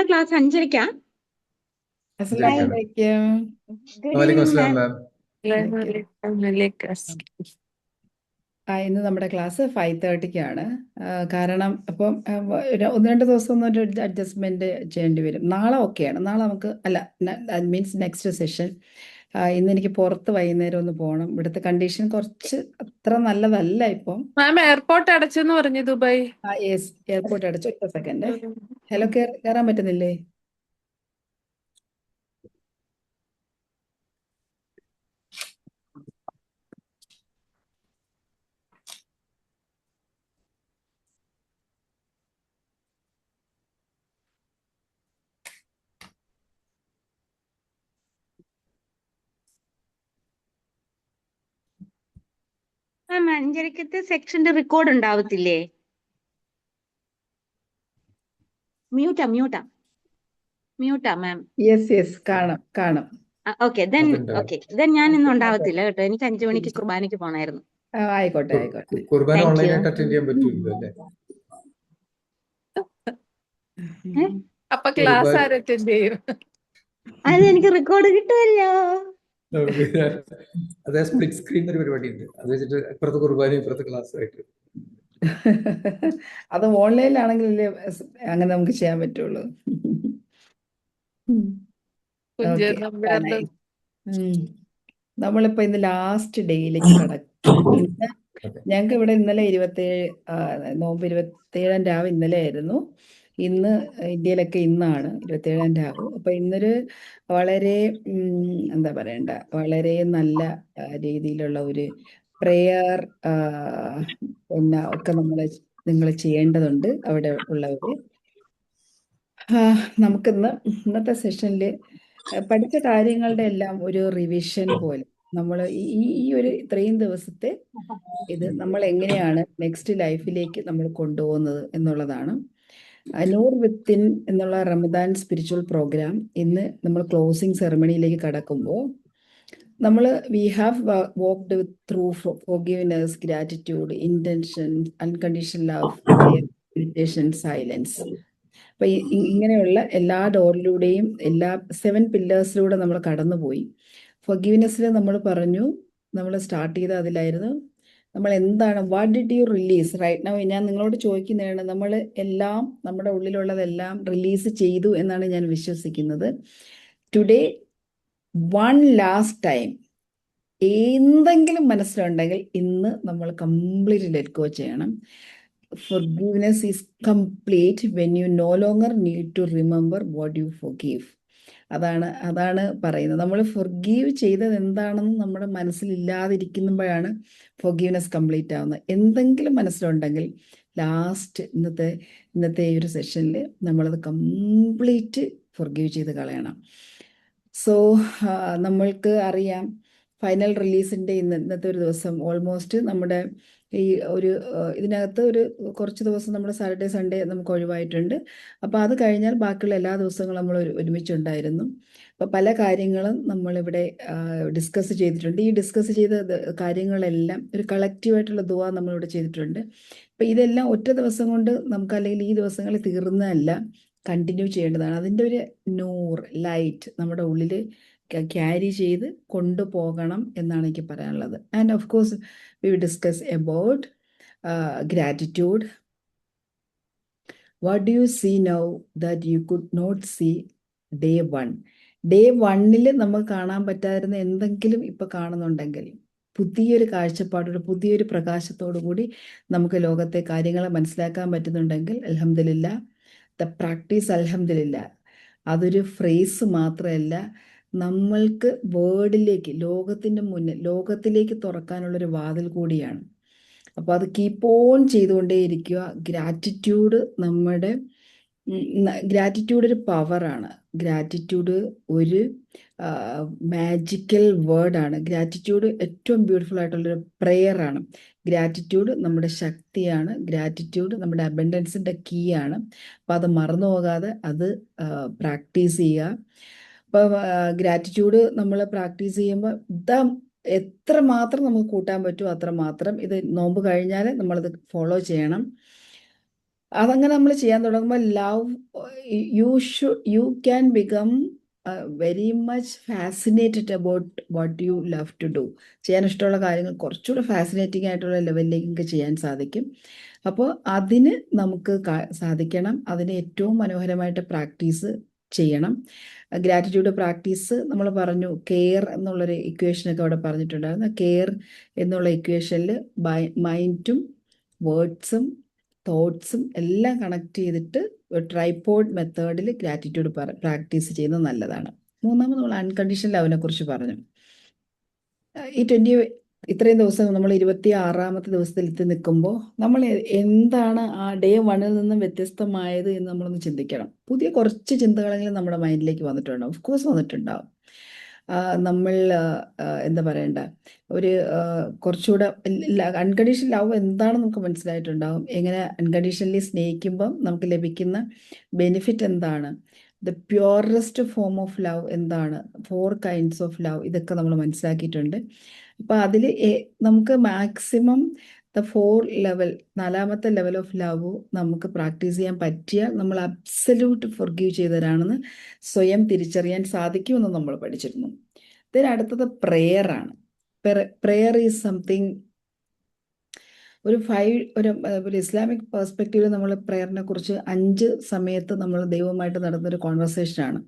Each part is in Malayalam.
ക്ലാസ് 5:30-ക്കാ? അസ്സലാമു അഞ്ചരക്കാണ്. അലൈക്കും. ഗുഡ് വലൈക്കും ഈവനിങ് അസ്സലാം മാം. മാം. ഇന്ന് നമ്മുടെ ക്ലാസ് 5:30-ക്കാണ്. കാരണം അപ്പം ഒന്ന് രണ്ട് ദിവസം ഒന്ന് ഒരു അഡ്ജസ്റ്റ്മെന്റ് ചെയ്യേണ്ടി വരും. നാളെ ഓക്കെയാണ്. നാളെ നമുക്ക് മീൻസ് നെക്സ്റ്റ് സെഷൻ. ഇന്ന് എനിക്ക് പുറത്ത് വൈകുന്നേരം ഒന്ന് പോകണം. ഇവിടുത്തെ കണ്ടീഷൻ കുറച്ച് അത്ര നല്ലതല്ല ഇപ്പം. മാം എയർപോർട്ട് അടച്ചെന്ന് പറഞ്ഞു ദുബായ്. യെസ്, എയർപോർട്ട് അടച്ചു. ഒറ്റ സെക്കൻഡ്. ഹലോ, കയറാൻ പറ്റുന്നില്ലേ? മാം 5:30-ക്കത്തെ സെക്ഷന്റെ റെക്കോർഡ് ഉണ്ടാവത്തില്ലേ? മ്യൂട്ടാ മാം. യെസ്, കാണും. ഓക്കെ ദെൻ ഞാൻ ഇന്ന് ഉണ്ടാവത്തില്ല കേട്ടോ. എനിക്ക് 5 മണിക്ക് കുർബാനയ്ക്ക് പോണായിരുന്നു. ആയിക്കോട്ടെ. കുർബാന Thank you. ഓൺലൈനായിട്ട് അറ്റൻഡ് ചെയ്യാൻ പറ്റൂല്ലോ അല്ലേ? അപ്പൊ ക്ലാസ് കുർബാന ആര് അറ്റൻഡ് ചെയ്യും? അത് എനിക്ക് റെക്കോർഡ് കിട്ടുമല്ലോ. അതേ സ്പ്ലിറ്റ് സ്ക്രീൻ ഒരു പരിപാടി ഉണ്ട്. അത് വെച്ചിട്ട് ഇപ്പുറത്ത് കുർബാന ഇപ്പുറത്ത് ക്ലാസ് ആയിട്ട്. അത് ഓൺലൈനിലാണെങ്കിലല്ലേ അങ്ങനെ നമുക്ക് ചെയ്യാൻ പറ്റുള്ളൂ. കുഞ്ചൻ ഓക്കെ, നമ്പ്യാരുടെ നമ്മളിപ്പോ ഇന്ന് ലാസ്റ്റ് ഡേയിലേക്ക് കടക്കും. ഇന്ന് ഞങ്ങൾക്ക് ഇവിടെ ഇന്നലെ 27 നോമ്പ് 27-ാം രാവ് ഇന്നലെ ആയിരുന്നു. ഇന്ന് ഇന്ത്യയിലൊക്കെ ഇന്നാണ് 27-ാം രാവ്. അപ്പൊ ഇന്നൊരു വളരെ എന്താ പറയണ്ട, വളരെ നല്ല രീതിയിലുള്ള ഒരു പ്രെയർ പിന്നെ ഒക്കെ നിങ്ങൾ ചെയ്യേണ്ടതുണ്ട് അവിടെ ഉള്ളവര്. നമുക്കിന്ന് ഇന്നത്തെ സെഷനിൽ പഠിച്ച കാര്യങ്ങളുടെ എല്ലാം ഒരു റിവിഷൻ പോലെ നമ്മൾ ഈ ഒരു ഇത്രയും ദിവസത്തെ ഇത് നമ്മൾ എങ്ങനെയാണ് നെക്സ്റ്റ് ലൈഫിലേക്ക് നമ്മൾ കൊണ്ടുപോകുന്നത് എന്നുള്ളതാണ്. നൂർ വിത്തിൻ എന്നുള്ള റമദാൻ സ്പിരിച്വൽ പ്രോഗ്രാം ഇന്ന് നമ്മൾ ക്ലോസിംഗ് സെറമണിയിലേക്ക് കടക്കുമ്പോൾ നമ്മൾ we have walked through forgiveness, gratitude, intention, unconditional love, prayer, meditation, silence. അപ്പൊ ഇങ്ങനെയുള്ള എല്ലാ ഡോറിലൂടെയും എല്ലാ 7 പില്ലേഴ്സിലൂടെ നമ്മൾ കടന്നുപോയി. ഫൊർഗീവ്നെസ്സിൽ നമ്മൾ പറഞ്ഞു, നമ്മൾ സ്റ്റാർട്ട് ചെയ്ത അതിലായിരുന്നു നമ്മൾ എന്താണ്, what did you release right now. ഞാൻ നിങ്ങളോട് ചോദിക്കുന്നതാണ്, നമ്മൾ എല്ലാം നമ്മുടെ ഉള്ളിലുള്ളതെല്ലാം റിലീസ് ചെയ്തു എന്നാണ് ഞാൻ വിശ്വസിക്കുന്നത്. ടുഡേ വൺ ലാസ്റ്റ് ടൈം എന്തെങ്കിലും മനസ്സിലുണ്ടെങ്കിൽ ഇന്ന് നമ്മൾ കംപ്ലീറ്റ് ലെറ്റ് ഗോ ചെയ്യണം. Forgiveness is complete when you no longer need to remember what you forgive. അതാണ് പറയുന്നത്. നമ്മൾ ഫൊർഗീവ് ചെയ്തത് എന്താണെന്ന് നമ്മുടെ മനസ്സിലില്ലാതിരിക്കുമ്പോഴാണ് ഫൊർഗീവ്നെസ് കംപ്ലീറ്റ് ആവുന്നത്. എന്തെങ്കിലും മനസ്സിലുണ്ടെങ്കിൽ ഇന്നത്തെ ഈ ഒരു സെഷനിൽ നമ്മളത് കംപ്ലീറ്റ് ഫൊർഗീവ് ചെയ്ത് കളയണം. സോ നമ്മൾക്ക് അറിയാം, ഫൈനൽ റിലീസിൻ്റെ ഇന്നത്തെ ഒരു ദിവസം ഓൾമോസ്റ്റ് നമ്മുടെ ഈ ഒരു ഇതിനകത്ത് ഒരു കുറച്ച് ദിവസം നമ്മുടെ സാറ്റർഡേ സൺഡേ നമുക്ക് ഒഴിവായിട്ടുണ്ട്. അപ്പോൾ അത് കഴിഞ്ഞാൽ ബാക്കിയുള്ള എല്ലാ ദിവസങ്ങളും നമ്മൾ ഒരുമിച്ചുണ്ടായിരുന്നു. അപ്പോൾ പല കാര്യങ്ങളും നമ്മളിവിടെ ഡിസ്കസ് ചെയ്തിട്ടുണ്ട്. ഈ ഡിസ്കസ് ചെയ്ത കാര്യങ്ങളെല്ലാം ഒരു കളക്റ്റീവായിട്ടുള്ള ദുആ നമ്മളിവിടെ ചെയ്തിട്ടുണ്ട്. അപ്പോൾ ഇതെല്ലാം ഒറ്റ ദിവസം കൊണ്ട് നമുക്ക്, അല്ലെങ്കിൽ ഈ ദിവസങ്ങളിൽ തീർന്നതല്ല, കണ്ടിന്യൂ ചെയ്യേണ്ടതാണ്. അതിൻ്റെ ഒരു നൂർ ലൈറ്റ് നമ്മുടെ ഉള്ളിൽ ക്യാരി ചെയ്ത് കൊണ്ടുപോകണം എന്നാണ് എനിക്ക് പറയാനുള്ളത്. And of course we will discuss about gratitude. What do you see now that you could not see day 1? Day 1-ൽ നമുക്ക് കാണാൻ പറ്റാതിരുന്ന എന്തെങ്കിലും ഇപ്പൊ കാണുന്നുണ്ടെങ്കിൽ പുതിയൊരു കാഴ്ചപ്പാടോട്, പുതിയൊരു പ്രകാശത്തോടു കൂടി നമുക്ക് ലോകത്തെ കാര്യങ്ങളെ മനസ്സിലാക്കാൻ പറ്റുന്നുണ്ടെങ്കിൽ അൽഹംദുലില്ലാ. ദ പ്രാക്ടീസ് അൽഹംദുലില്ലാ അതൊരു ഫ്രേസ് മാത്രമല്ല, നമ്മൾക്ക് വേർഡിലേക്ക്, ലോകത്തിൻ്റെ മുന്നിൽ ലോകത്തിലേക്ക് തുറക്കാനുള്ളൊരു വാതിൽ കൂടിയാണ്. അപ്പോൾ അത് കീപ്പ് ഓൺ ചെയ്തുകൊണ്ടേയിരിക്കുക. ഗ്രാറ്റിറ്റ്യൂഡ് ഒരു പവറാണ്. ഗ്രാറ്റിറ്റ്യൂഡ് ഒരു മാജിക്കൽ വേർഡാണ്. ഗ്രാറ്റിറ്റ്യൂഡ് ഏറ്റവും ബ്യൂട്ടിഫുൾ ആയിട്ടുള്ളൊരു പ്രെയറാണ്. ഗ്രാറ്റിറ്റ്യൂഡ് നമ്മുടെ ശക്തിയാണ്. ഗ്രാറ്റിറ്റ്യൂഡ് നമ്മുടെ അബൻഡൻസിൻ്റെ കീ ആണ്. അപ്പോൾ അത് മറന്നു പോകാതെ അത് പ്രാക്ടീസ് ചെയ്യുക. അപ്പോൾ ഗ്രാറ്റിറ്റ്യൂഡ് നമ്മൾ പ്രാക്ടീസ് ചെയ്യുമ്പോൾ എത്രമാത്രം നമുക്ക് കൂട്ടാൻ പറ്റുമോ അത്രമാത്രം. ഇത് നോമ്പ് കഴിഞ്ഞാൽ നമ്മളത് ഫോളോ ചെയ്യണം. അതങ്ങനെ നമ്മൾ ചെയ്യാൻ തുടങ്ങുമ്പോൾ you can become very much fascinated about what you love to do. ചെയ്യാൻ ഇഷ്ടമുള്ള കാര്യങ്ങൾ കുറച്ചുകൂടെ ഫാസിനേറ്റിംഗ് ആയിട്ടുള്ള ലെവലിലേക്ക് ചെയ്യാൻ സാധിക്കും. അപ്പോൾ അതിന് നമുക്ക് സാധിക്കണം. അതിന് ഏറ്റവും മനോഹരമായിട്ട് പ്രാക്ടീസ് ചെയ്യണം. ഗ്രാറ്റിറ്റ്യൂഡ് പ്രാക്ടീസ് നമ്മൾ പറഞ്ഞു. കെയർ എന്നുള്ളൊരു ഇക്വേഷനൊക്കെ അവിടെ പറഞ്ഞിട്ടുണ്ടായിരുന്നു. കെയർ എന്നുള്ള ഇക്വേഷനിൽ മൈൻഡും വേർഡ്സും തോട്ട്സും എല്ലാം കണക്ട് ചെയ്തിട്ട് ഒരു ട്രൈപോഡ് മെത്തേഡിൽ ഗ്രാറ്റിറ്റ്യൂഡ് പ്രാക്ടീസ് ചെയ്യുന്നത് നല്ലതാണ്. മൂന്നാമത് നമ്മൾ അൺകണ്ടീഷണൽ ലവിനെ കുറിച്ച് പറഞ്ഞു. ഈ ഇത്രയും ദിവസം നമ്മൾ 26ാമത്തെ ദിവസത്തിൽ എത്തി നിൽക്കുമ്പോൾ നമ്മൾ എന്താണ് ആ ഡേ 1ൽ നിന്നും വ്യത്യസ്തമായത് എന്ന് നമ്മളൊന്ന് ചിന്തിക്കണം. പുതിയ കുറച്ച് ചിന്തകളെങ്കിലും നമ്മുടെ മൈൻഡിലേക്ക് വന്നിട്ടുണ്ടാവും. ഓഫ് കോഴ്സ് വന്നിട്ടുണ്ടാവും. നമ്മൾ എന്താ പറയണ്ട, ഒരു കുറച്ചുകൂടെ അൺകണ്ടീഷണൽ ലവ് എന്താണെന്ന് നമുക്ക് മനസ്സിലായിട്ടുണ്ടാവും. എങ്ങനെ അൺകണ്ടീഷണലി സ്നേഹിക്കുമ്പം നമുക്ക് ലഭിക്കുന്ന ബെനിഫിറ്റ് എന്താണ്, the purest form of love എന്താണ്, 4 കൈൻഡ്സ് ഓഫ് ലവ്, ഇതൊക്കെ നമ്മൾ മനസ്സിലാക്കിയിട്ടുണ്ട്. അപ്പോൾ അതിൽ നമുക്ക് മാക്സിമം ദ 4 ലെവൽ, 4ാമത്തെ ലെവൽ ഓഫ് ലവ് നമുക്ക് പ്രാക്ടീസ് ചെയ്യാൻ പറ്റിയാൽ നമ്മൾ അബ്സല്യൂട്ട് ഫൊർഗീവ് ചെയ്തവരാണെന്ന് സ്വയം തിരിച്ചറിയാൻ സാധിക്കുമെന്ന് നമ്മൾ പഠിച്ചിരുന്നു. അടുത്തത് പ്രെയർ ആണ്. പ്രെയർ ഈസ് സംതിങ്, ഒരു ഇസ്ലാമിക് പെർസ്പെക്റ്റീവിൽ നമ്മൾ പ്രെയറിനെ കുറിച്ച് 5 സമയത്ത് നമ്മൾ ദൈവമായിട്ട് നടന്നൊരു കോൺവെർസേഷനാണ്.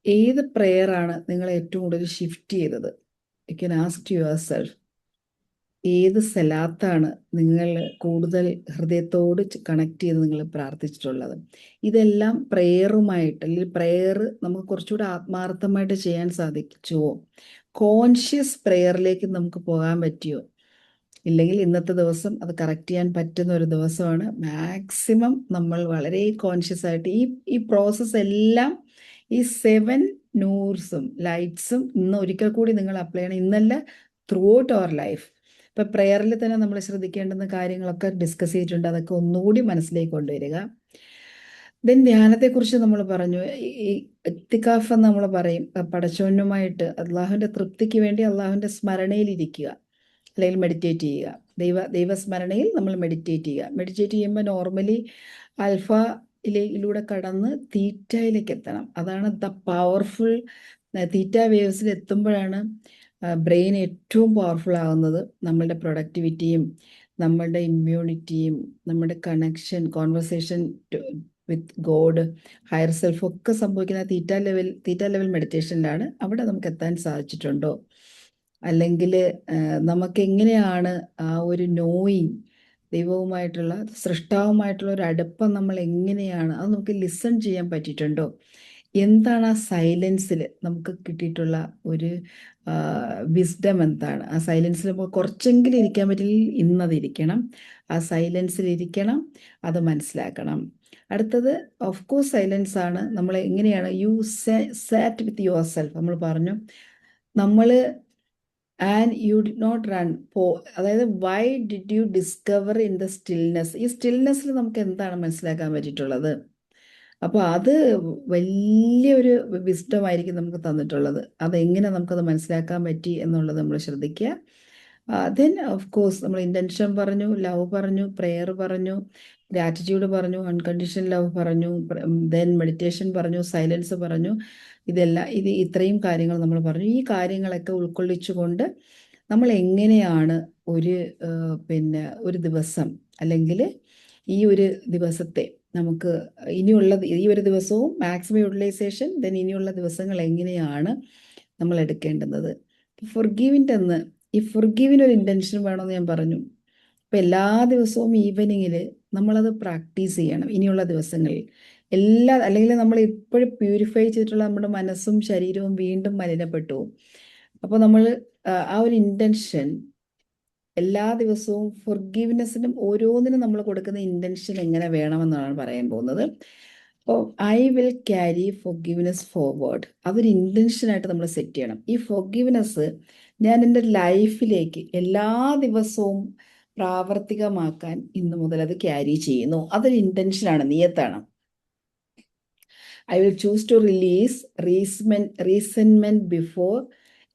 ഏത് പ്രെയറാണ് നിങ്ങളെ ഏറ്റവും കൂടുതൽ ഷിഫ്റ്റ് ചെയ്തത്? You can ask your self. ഏത് സലാത്താണ് നിങ്ങൾ കൂടുതൽ ഹൃദയത്തോട് കണക്ട് ചെയ്ത് നിങ്ങൾ പ്രാർത്ഥിച്ചിട്ടുള്ളത്? ഇതെല്ലാം പ്രെയറുമായിട്ട്, അല്ലെങ്കിൽ പ്രെയർ നമുക്ക് കുറച്ചുകൂടെ ആത്മാർത്ഥമായിട്ട് ചെയ്യാൻ സാധിച്ചുവോ? കോൺഷ്യസ് പ്രെയറിലേക്ക് നമുക്ക് പോകാൻ പറ്റിയോ? ഇല്ലെങ്കിൽ ഇന്നത്തെ ദിവസം അത് കറക്റ്റ് ചെയ്യാൻ പറ്റുന്ന ഒരു ദിവസമാണ്. മാക്സിമം നമ്മൾ വളരെ കോൺഷ്യസ് ആയിട്ട് ഈ പ്രോസസ്സ് എല്ലാം, ഈ 7 നൂർസും ലൈറ്റ്സും ഇന്ന് ഒരിക്കൽ കൂടി നിങ്ങൾ അപ്ലൈ ചെയ്യണം. ഇന്നല്ല, ത്രൂ ഔട്ട് അവർ ലൈഫ്. ഇപ്പം പ്രെയറിൽ തന്നെ നമ്മൾ ശ്രദ്ധിക്കേണ്ടുന്ന കാര്യങ്ങളൊക്കെ ഡിസ്കസ് ചെയ്തിട്ടുണ്ട്. അതൊക്കെ ഒന്നുകൂടി മനസ്സിലേക്ക് കൊണ്ടുവരിക. ദെൻ ധ്യാനത്തെക്കുറിച്ച് നമ്മൾ പറഞ്ഞു. ഈ ഇത്തിക്കാഫ് എന്ന് നമ്മൾ പറയും, പടച്ചോനുമായിട്ട് അള്ളാഹുവിൻ്റെ തൃപ്തിക്ക് വേണ്ടി അള്ളാഹുവിൻ്റെ സ്മരണയിലിരിക്കുക, അല്ലെങ്കിൽ മെഡിറ്റേറ്റ് ചെയ്യുക. ദൈവസ്മരണയിൽ നമ്മൾ മെഡിറ്റേറ്റ് ചെയ്യുക. മെഡിറ്റേറ്റ് ചെയ്യുമ്പോൾ നോർമലി ആൽഫയിലൂടെ കടന്ന് തീറ്റയിലേക്ക് എത്തണം. അതാണ് ദ പവർഫുൾ. തീറ്റ വേവ്സിൽ എത്തുമ്പോഴാണ് ബ്രെയിൻ ഏറ്റവും പവർഫുൾ ആകുന്നത്. നമ്മളുടെ പ്രൊഡക്ടിവിറ്റിയും നമ്മളുടെ ഇമ്മ്യൂണിറ്റിയും നമ്മുടെ connection, conversation with God, higher self ഒക്കെ സംഭവിക്കുന്ന തീറ്റ ലെവൽ മെഡിറ്റേഷനിലാണ്. അവിടെ നമുക്ക് എത്താൻ സാധിച്ചിട്ടുണ്ടോ? അല്ലെങ്കിൽ നമുക്ക് എങ്ങനെയാണ് ആ ഒരു നോയിങ്, ദൈവവുമായിട്ടുള്ള, സൃഷ്ടാവുമായിട്ടുള്ള ഒരു അടുപ്പം നമ്മൾ എങ്ങനെയാണ്, അത് നമുക്ക് ലിസൺ ചെയ്യാൻ പറ്റിയിട്ടുണ്ടോ? എന്താണ് ആ സൈലൻസിൽ നമുക്ക് കിട്ടിയിട്ടുള്ള ഒരു വിസ്ഡം എന്താണ്? ആ സൈലൻസിൽ നമുക്ക് കുറച്ചെങ്കിലും ഇരിക്കാൻ പറ്റില്ലെങ്കിൽ ഇന്നതിരിക്കണം. ആ സൈലൻസിൽ ഇരിക്കണം, അത് മനസ്സിലാക്കണം. അടുത്തത് ഓഫ് കോഴ്സ് സൈലൻസ് ആണ്. നമ്മൾ എങ്ങനെയാണ് സാറ്റ് വിത്ത് യുവർ സെൽഫ്. നമ്മൾ പറഞ്ഞു, നമ്മൾ and you did not run അതായത് why did you discover in the stillness. ഈ സ്റ്റിൽനെസ്സിൽ നമുക്ക് എന്താണ് മനസ്സിലാക്കാൻ പറ്റിയിട്ടുള്ളത്? അപ്പോൾ അത് വലിയൊരു വിസ്ഡമായിരിക്കും നമുക്ക് തന്നിട്ടുള്ളത്. അതെങ്ങനെ നമുക്കത് മനസ്സിലാക്കാൻ പറ്റി എന്നുള്ളത് നമ്മൾ ശ്രദ്ധിക്കുക. ദെൻ ഓഫ് കോഴ്സ് നമ്മൾ ഇൻറ്റൻഷൻ പറഞ്ഞു, ലവ് പറഞ്ഞു, പ്രെയർ പറഞ്ഞു, ഗ്രാറ്റിറ്റ്യൂഡ് പറഞ്ഞു, അൺകണ്ടീഷണൽ ലവ് പറഞ്ഞു, ദെൻ മെഡിറ്റേഷൻ പറഞ്ഞു, സൈലൻസ് പറഞ്ഞു. ഇത്രയും കാര്യങ്ങൾ നമ്മൾ പറഞ്ഞു. ഈ കാര്യങ്ങളൊക്കെ ഉൾക്കൊള്ളിച്ചുകൊണ്ട് നമ്മൾ എങ്ങനെയാണ് ഒരു ദിവസം, അല്ലെങ്കിൽ ഈ ഒരു ദിവസത്തെ നമുക്ക് ഈ ഒരു ദിവസവും മാക്സിമം യൂട്ടിലൈസേഷൻ, ദെൻ ഇനിയുള്ള ദിവസങ്ങൾ എങ്ങനെയാണ് നമ്മൾ എടുക്കേണ്ടുന്നത്? ഈ ഫൊർഗീവിന് ഒരു ഇൻറ്റൻഷൻ വേണമെന്ന് ഞാൻ പറഞ്ഞു. ഇപ്പം എല്ലാ ദിവസവും ഈവനിങ്ങിൽ നമ്മളത് പ്രാക്ടീസ് ചെയ്യണം. ഇനിയുള്ള ദിവസങ്ങളിൽ അല്ലെങ്കിൽ നമ്മൾ ഇപ്പോഴും പ്യൂരിഫൈ ചെയ്തിട്ടുള്ള നമ്മുടെ മനസ്സും ശരീരവും വീണ്ടും മലിനപ്പെട്ടു. അപ്പോൾ നമ്മൾ ആ ഒരു ഇൻറ്റൻഷൻ എല്ലാ ദിവസവും ഫൊർഗീവ്നെസ്സിനും ഓരോന്നിനും നമ്മൾ കൊടുക്കുന്ന ഇൻറ്റൻഷൻ എങ്ങനെ വേണമെന്നാണ് പറയാൻ പോകുന്നത്. അപ്പോൾ I will carry forgiveness forward. അതൊരു ഇൻറ്റൻഷനായിട്ട് നമ്മൾ സെറ്റ് ചെയ്യണം. ഈ ഫൊർഗീവ്നെസ് ഞാൻ എൻ്റെ ലൈഫിലേക്ക് എല്ലാ ദിവസവും പ്രാവർത്തികമാക്കാൻ ഇന്നു മുതൽ അത് ക്യാരി ചെയ്യുന്നു. അതൊരു ഇൻറ്റൻഷനാണ്, നിയത്താണ്. I will choose to release resentment before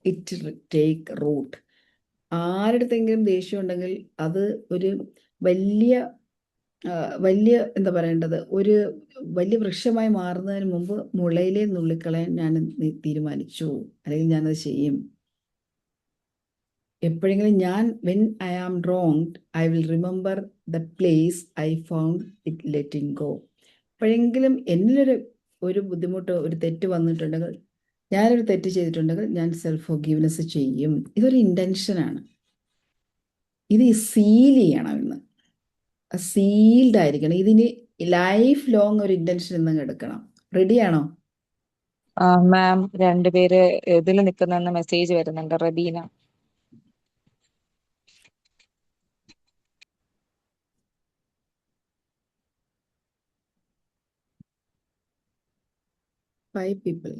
it take root. ആരുടെങ്കിലും ദേഷ്യം ഉണ്ടെങ്കിൽ അത് ഒരു വലിയ വലിയ എന്താ പറയേണ്ടത്, ഒരു വലിയ വൃക്ഷമായി മാറുന്നതിന് മുമ്പ് മുളയിലെ നുള്ളിക്കളയാൻ ഞാൻ തീരുമാനിച്ചു, അല്ലെങ്കിൽ ഞാനത് ചെയ്യും. എപ്പോഴെങ്കിലും ഞാൻ when I am wronged I will remember the place I found it letting go. എപ്പോഴെങ്കിലും എന്നിലൊരു ബുദ്ധിമുട്ട്, ഒരു തെറ്റ് വന്നിട്ടുണ്ടെങ്കിൽ, ഞാനൊരു തെറ്റ് ചെയ്തിട്ടുണ്ടെങ്കിൽ ഞാൻ സെൽഫ് ഫോർഗീവ്നെസ് ചെയ്യും. ഇതൊരു ഇൻറ്റൻഷനാണ്. ഇത് സീൽ ചെയ്യണം. ഇന്ന് സീൽഡ് ആയിരിക്കണം. ഇതിന് ലൈഫ് ലോങ് ഒരു ഇൻറ്റൻഷൻ ഇന്നങ്ങ് എടുക്കണം. റെഡിയാണോ? മാം രണ്ടുപേര് ഇതിൽ നിൽക്കുന്ന മെസ്സേജ് വരുന്നുണ്ട്. റബീന. Five people.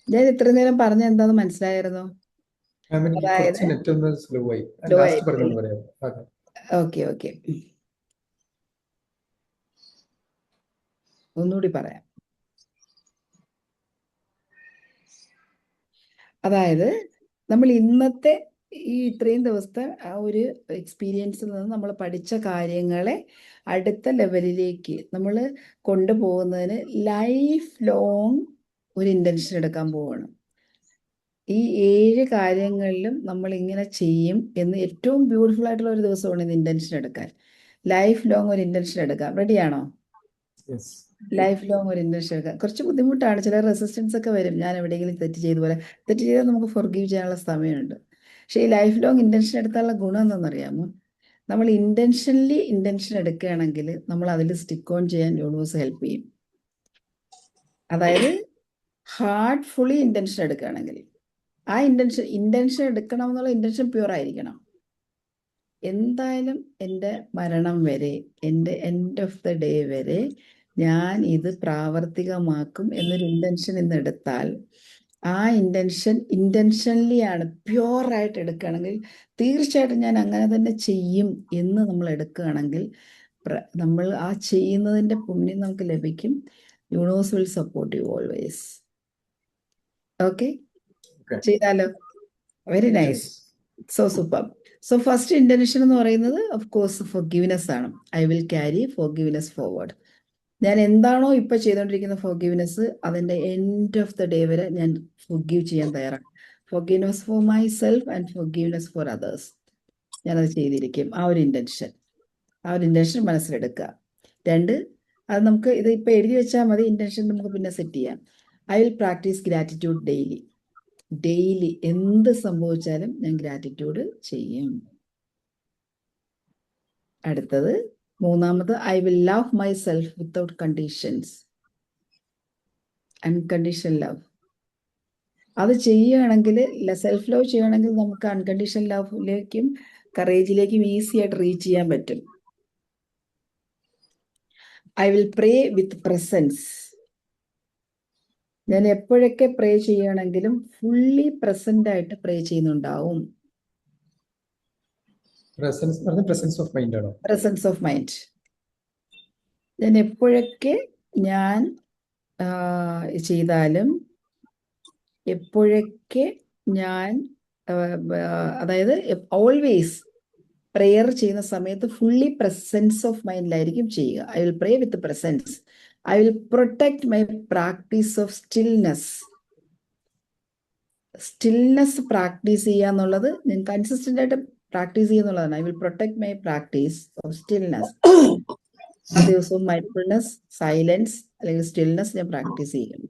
ഞാൻ ഇത്രയും നേരം പറഞ്ഞ എന്താന്ന് മനസ്സിലായിരുന്നോ? മാം എനിക്ക് അതായത് കുറച്ച് നെറ്റ് ഒന്ന് സ്ലോ ആയി. ലോ ലാസ്റ്റ് ആയിപ്പോയി. പറഞ്ഞോണ്ട് പറയാം. ഓക്കെ. ഓക്കെ ഒന്നുകൂടി പറയാം. അതായത് നമ്മൾ ഇന്നത്തെ ഈ ഇത്രയും ദിവസത്തെ ആ ഒരു എക്സ്പീരിയൻസിൽ നിന്ന് നമ്മൾ പഠിച്ച കാര്യങ്ങളെ അടുത്ത ലെവലിലേക്ക് നമ്മൾ കൊണ്ടുപോകുന്നതിന് ലൈഫ് ലോങ് ഒരു ഇൻറ്റൻഷൻ എടുക്കാൻ പോവുകയാണ്. ഈ 7 കാര്യങ്ങളിലും നമ്മൾ ഇങ്ങനെ ചെയ്യും എന്ന് ഏറ്റവും ബ്യൂട്ടിഫുൾ ആയിട്ടുള്ള ഒരു ദിവസമാണ് ഇന്ന് ഇൻറ്റൻഷൻ എടുക്കാൻ. ലൈഫ് ലോങ് ഒരു ഇൻറ്റൻഷൻ എടുക്കാം. റെഡിയാണോ? യെസ്. ലൈഫ് ലോങ് ഒരു ഇൻറ്റൻഷൻ എടുക്കാം. കുറച്ച് ബുദ്ധിമുട്ടാണ്, ചില റെസിസ്റ്റൻസ് ഒക്കെ വരും. ഞാൻ എവിടെയെങ്കിലും തെറ്റ് ചെയ്ത പോലെ, തെറ്റ് ചെയ്താൽ നമുക്ക് ഫോർഗീവ് ചെയ്യാനുള്ള സമയമുണ്ട്. പക്ഷേ ഈ ലൈഫ് ലോങ് ഇൻറ്റൻഷൻ എടുത്താലുള്ള ഗുണം എന്താണെന്നറിയാമോ? നമ്മൾ ഇൻറ്റൻഷനലി ഇൻറ്റൻഷൻ എടുക്കുകയാണെങ്കിൽ നമ്മൾ അതിൽ സ്റ്റിക്ക് ഓൺ ചെയ്യാൻ യൂണിവേഴ്സ് ഹെൽപ്പ് ചെയ്യും. അതായത് ഹാർട്ട്ഫുള്ളി ഇൻറ്റൻഷൻ എടുക്കുകയാണെങ്കിൽ, ആ ഇൻറ്റൻഷൻ എടുക്കണം എന്നുള്ള ഇൻറ്റൻഷൻ പ്യൂർ ആയിരിക്കണം. എന്തായാലും എൻ്റെ മരണം വരെ, എൻ്റെ എൻഡ് ഓഫ് ദ ഡേ വരെ ഞാൻ ഇത് പ്രാവർത്തികമാക്കും എന്നൊരു ഇൻറ്റൻഷൻ ഇന്ന് എടുത്താൽ, ആ ഇൻറ്റൻഷനലി ആണ് പ്യുവറായിട്ട് എടുക്കുകയാണെങ്കിൽ, തീർച്ചയായിട്ടും ഞാൻ അങ്ങനെ തന്നെ ചെയ്യും എന്ന് നമ്മൾ എടുക്കുകയാണെങ്കിൽ നമ്മൾ ആ ചെയ്യുന്നതിൻ്റെ പുണ്യം നമുക്ക് ലഭിക്കും. Universe will support you always. Okay, ചെയ്താലോ? Very nice. So super. So first intention എന്ന് പറയുന്നത് ഓഫ് കോഴ്സ് ഫോർഗീവ്നെസ് ആണ്. I will carry forgiveness forward. ഞാൻ എന്താണോ ഇപ്പൊ ചെയ്തുകൊണ്ടിരിക്കുന്ന ഫോർഗീവ്നെസ്, അതിന്റെ എൻഡ് ഓഫ് ദ ഡേ വരെ ഞാൻ ഫോർഗീവ് ചെയ്യാൻ തയ്യാറാണ്. Forgiveness for my self and forgiveness for others. ഞാനത് ചെയ്തിരിക്കും. ആ ഒരു ഇൻറ്റൻഷൻ മനസ്സിലെടുക്കുക. 2, അത് നമുക്ക് ഇത് ഇപ്പൊ എഴുതി വെച്ചാൽ മതി. ഇൻറ്റൻഷൻ നമുക്ക് പിന്നെ സെറ്റ് ചെയ്യാം. I will practise gratitude daily എന്ത് സംഭവിച്ചാലും ഞാൻ ഗ്രാറ്റിറ്റ്യൂഡ് ചെയ്യും. അടുത്തത് 3, I will love myself without conditions. Unconditional love. അത് ചെയ്യുകയാണെങ്കിൽ, സെൽഫ് ലവ് ചെയ്യുകയാണെങ്കിൽ നമുക്ക് അൺകണ്ടീഷണൽ ലവിലേക്കും കറേജിലേക്കും ഈസി ആയിട്ട് റീച്ച് ചെയ്യാൻ പറ്റും. I will pray with presence. ഞാൻ എപ്പോഴൊക്കെ പ്രേ ചെയ്യുകയാണെങ്കിലും ഫുള്ളി പ്രസന്റ് ആയിട്ട് പ്രേ ചെയ്യുന്നുണ്ടാവും. പ്രസൻസ് ഓഫ് മൈൻഡ് ആണോ? Presence of mind. ഞാൻ എപ്പോഴൊക്കെ ഞാൻ ചെയ്താലും, എപ്പോഴൊക്കെ ഞാൻ അതായത് ഓൾവേസ് പ്രെയർ ചെയ്യുന്ന സമയത്ത് ഫുള്ളി പ്രസൻസ് ഓഫ് മൈൻഡിലായിരിക്കും ചെയ്യുക. I will pray with presence. I will protect my practice of stillness practise ചെയ്യുക എന്നുള്ളത് ഞാൻ കൺസിസ്റ്റന്റ് ആയിട്ട് പ്രാക്ടീസ് ചെയ്യുന്നുള്ളതാണ്. I will protect my practice of stillness. ആ ദിവസവും മൈൻഡ്ഫുൾനെസ്, സൈലൻസ് അല്ലെങ്കിൽ സ്റ്റിൽനെസ് ഞാൻ പ്രാക്ടീസ് ചെയ്യും.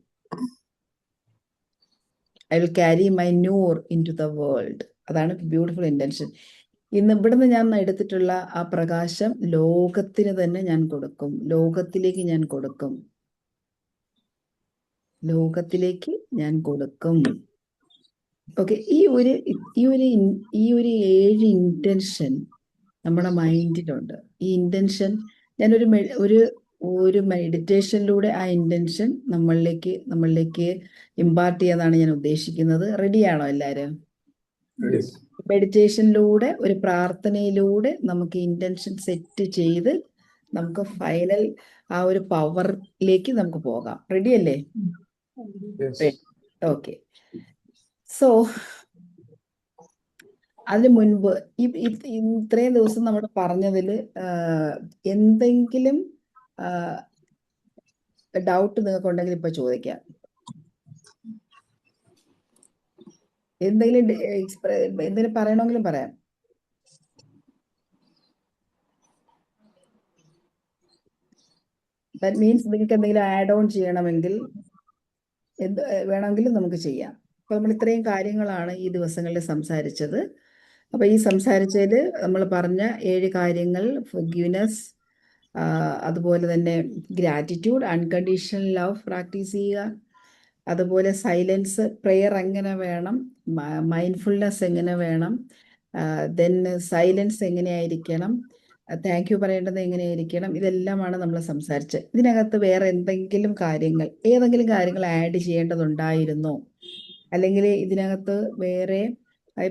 ഐ വിൽ ക്യാരി മൈ നൂർ ഇൻ ടു ദ വേൾഡ്. അതാണ് ബ്യൂട്ടിഫുൾ ഇൻറ്റൻഷൻ. ഇന്ന് ഇവിടുന്ന് ഞാൻ എടുത്തിട്ടുള്ള ആ പ്രകാശം ലോകത്തിന് തന്നെ ഞാൻ കൊടുക്കും. ലോകത്തിലേക്ക് ഞാൻ കൊടുക്കും. ഓക്കെ, ഈ ഒരു 7 ഇൻറ്റൻഷൻ നമ്മുടെ മൈൻഡിലുണ്ട്. ഈ ഇൻറ്റൻഷൻ ഞാനൊരു ഒരു മെഡിറ്റേഷനിലൂടെ ആ ഇൻറ്റൻഷൻ നമ്മളിലേക്ക് ഇമ്പാർട്ട് ചെയ്യാന്നാണ് ഞാൻ ഉദ്ദേശിക്കുന്നത്. റെഡിയാണോ എല്ലാവരും? മെഡിറ്റേഷനിലൂടെ, ഒരു പ്രാർത്ഥനയിലൂടെ നമുക്ക് ഇൻറ്റൻഷൻ സെറ്റ് ചെയ്ത് നമുക്ക് ഫൈനൽ ആ ഒരു പവറിലേക്ക് നമുക്ക് പോകാം. റെഡി അല്ലേ? Yes. ഓക്കെ. സോ അതിന് മുൻപ് ഇത്രയും ദിവസം നമ്മൾ പറഞ്ഞതിൽ എന്തെങ്കിലും ഡൗട്ട് നിങ്ങൾക്ക് ഉണ്ടെങ്കിൽ ഇപ്പൊ ചോദിക്കാം. എന്തെങ്കിലും പറയണമെങ്കിലും പറയാം. ദാറ്റ് മീൻസ് നിങ്ങൾക്ക് എന്തെങ്കിലും ആഡ് ഓൺ ചെയ്യണമെങ്കിൽ എന്ത് വേണമെങ്കിലും നമുക്ക് ചെയ്യാം. അപ്പൊ നമ്മൾ ഇത്രയും കാര്യങ്ങളാണ് ഈ ദിവസങ്ങളിൽ സംസാരിച്ചത്. അപ്പൊ ഈ സംസാരിച്ചതിൽ നമ്മൾ പറഞ്ഞ 7 കാര്യങ്ങൾ, ഫൊർഗീവ്നെസ്, അതുപോലെ തന്നെ ഗ്രാറ്റിറ്റ്യൂഡ്, അൺകണ്ടീഷണൽ ലവ് പ്രാക്ടീസ് ചെയ്യുക, അതുപോലെ സൈലൻസ്, പ്രെയർ എങ്ങനെ വേണം, മൈൻഡ്ഫുൾനെസ് എങ്ങനെ വേണം, ദെൻ സൈലൻസ് എങ്ങനെയായിരിക്കണം, താങ്ക് യു പറയേണ്ടത് എങ്ങനെയായിരിക്കണം, ഇതെല്ലാമാണ് നമ്മൾ സംസാരിച്ചത്. ഇതിനകത്ത് വേറെ ഏതെങ്കിലും കാര്യങ്ങൾ ആഡ് ചെയ്യേണ്ടതുണ്ടായിരുന്നോ? അല്ലെങ്കിൽ ഇതിനകത്ത് വേറെ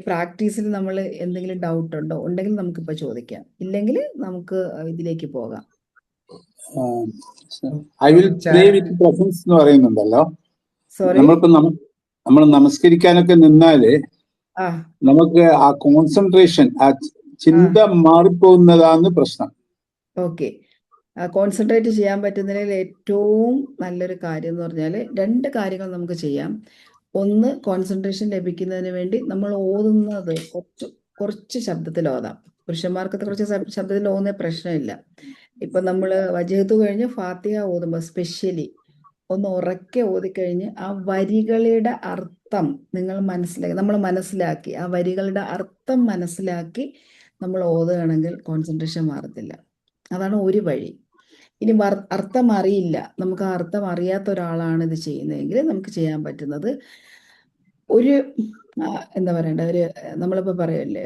പ്രാക്ടീസിൽ നമ്മൾ എന്തെങ്കിലും ഡൗട്ട് ഉണ്ടെങ്കിൽ നമുക്കിപ്പോൾ ചോദിക്കാം. ഇല്ലെങ്കിൽ നമുക്ക് ഇതിലേക്ക് പോകാം. I will play with presence എന്ന് പറയുന്നുണ്ടല്ലോ. സോറി, നമ്മളിപ്പോ നമ്മൾ നമസ്കരിക്കാനൊക്കെ നിന്നാല് നമുക്ക് ആ കോൺസെൻട്രേഷൻ, ആ ചിന്ത മാറിപ്പോകുന്നതാണ് പ്രശ്നം. ഓക്കെ. കോൺസെൻട്രേറ്റ് ചെയ്യാൻ പറ്റുന്നതിൽ ഏറ്റവും നല്ലൊരു കാര്യം എന്ന് പറഞ്ഞാൽ 2 കാര്യങ്ങൾ നമുക്ക് ചെയ്യാം. ഒന്ന്, കോൺസെൻട്രേഷൻ ലഭിക്കുന്നതിന് വേണ്ടി നമ്മൾ ഓതുന്നത് കുറച്ച് ശബ്ദത്തിൽ ഓതാം. പുരുഷന്മാർക്ക് കുറച്ച് ശബ്ദത്തിൽ ഓതുന്ന പ്രശ്നമില്ല. ഇപ്പൊ നമ്മൾ വജീഹത്ത് കഴിഞ്ഞ് ഫാത്തിഹ ഓതുമ്പോൾ സ്പെഷ്യലി ഒന്ന് ഉറക്കെ ഓതിക്കഴിഞ്ഞ് ആ വരികളുടെ അർത്ഥം നമ്മൾ മനസ്സിലാക്കി ആ വരികളുടെ അർത്ഥം മനസ്സിലാക്കി നമ്മൾ ഓതുകയാണെങ്കിൽ കോൺസെൻട്രേഷൻ മാറത്തില്ല. അതാണ് ഒരു വഴി. ഇനി അർത്ഥം അറിയില്ല, നമുക്ക് ആ അർത്ഥം അറിയാത്ത ഒരാളാണ് ഇത് ചെയ്യുന്നതെങ്കിൽ നമുക്ക് ചെയ്യാൻ പറ്റുന്നത് എന്താ പറയണ്ട, നമ്മളിപ്പോൾ പറയല്ലേ,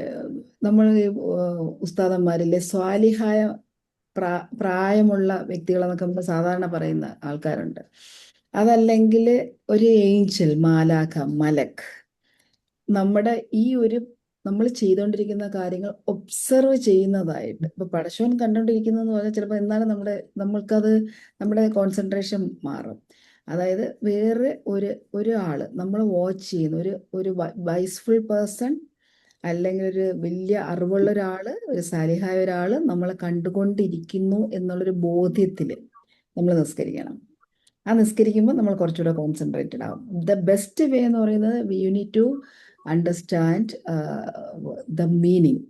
നമ്മൾ ഉസ്താദന്മാരില്ലേ സ്വാലിഹായ പ്രായമുള്ള വ്യക്തികളെന്നൊക്കെ നമ്മൾ സാധാരണ പറയുന്ന ആൾക്കാരുണ്ട്. അതല്ലെങ്കിൽ ഒരു ഏഞ്ചൽ, മാലാഖ, മലക്ക് നമ്മുടെ നമ്മൾ ചെയ്തുകൊണ്ടിരിക്കുന്ന കാര്യങ്ങൾ ഒബ്സർവ് ചെയ്യുന്നതായിട്ട്. ഇപ്പൊ പടച്ചോൻ കണ്ടുകൊണ്ടിരിക്കുന്നതെന്ന് പറഞ്ഞാൽ ചിലപ്പോൾ എന്നാലും നമ്മൾക്കത് നമ്മുടെ കോൺസെൻട്രേഷൻ മാറും. അതായത് വേറെ ഒരാള് നമ്മൾ വാച്ച് ചെയ്യുന്ന ഒരു വൈസ്ഫുൾ പേഴ്സൺ, അല്ലെങ്കിൽ ഒരു വലിയ അറിവുള്ള ഒരാള്, ഒരു സാലിഹായ ഒരാള് നമ്മളെ കണ്ടുകൊണ്ടിരിക്കുന്നു എന്നുള്ളൊരു ബോധ്യത്തിൽ നമ്മൾ നിസ്കരിക്കണം. ആ നിസ്കരിക്കുമ്പോൾ നമ്മൾ കുറച്ചുകൂടെ കോൺസെൻട്രേറ്റഡ് ആവും. ദ ബെസ്റ്റ് വേ എന്ന് പറയുന്നത് you need to understand the meaning.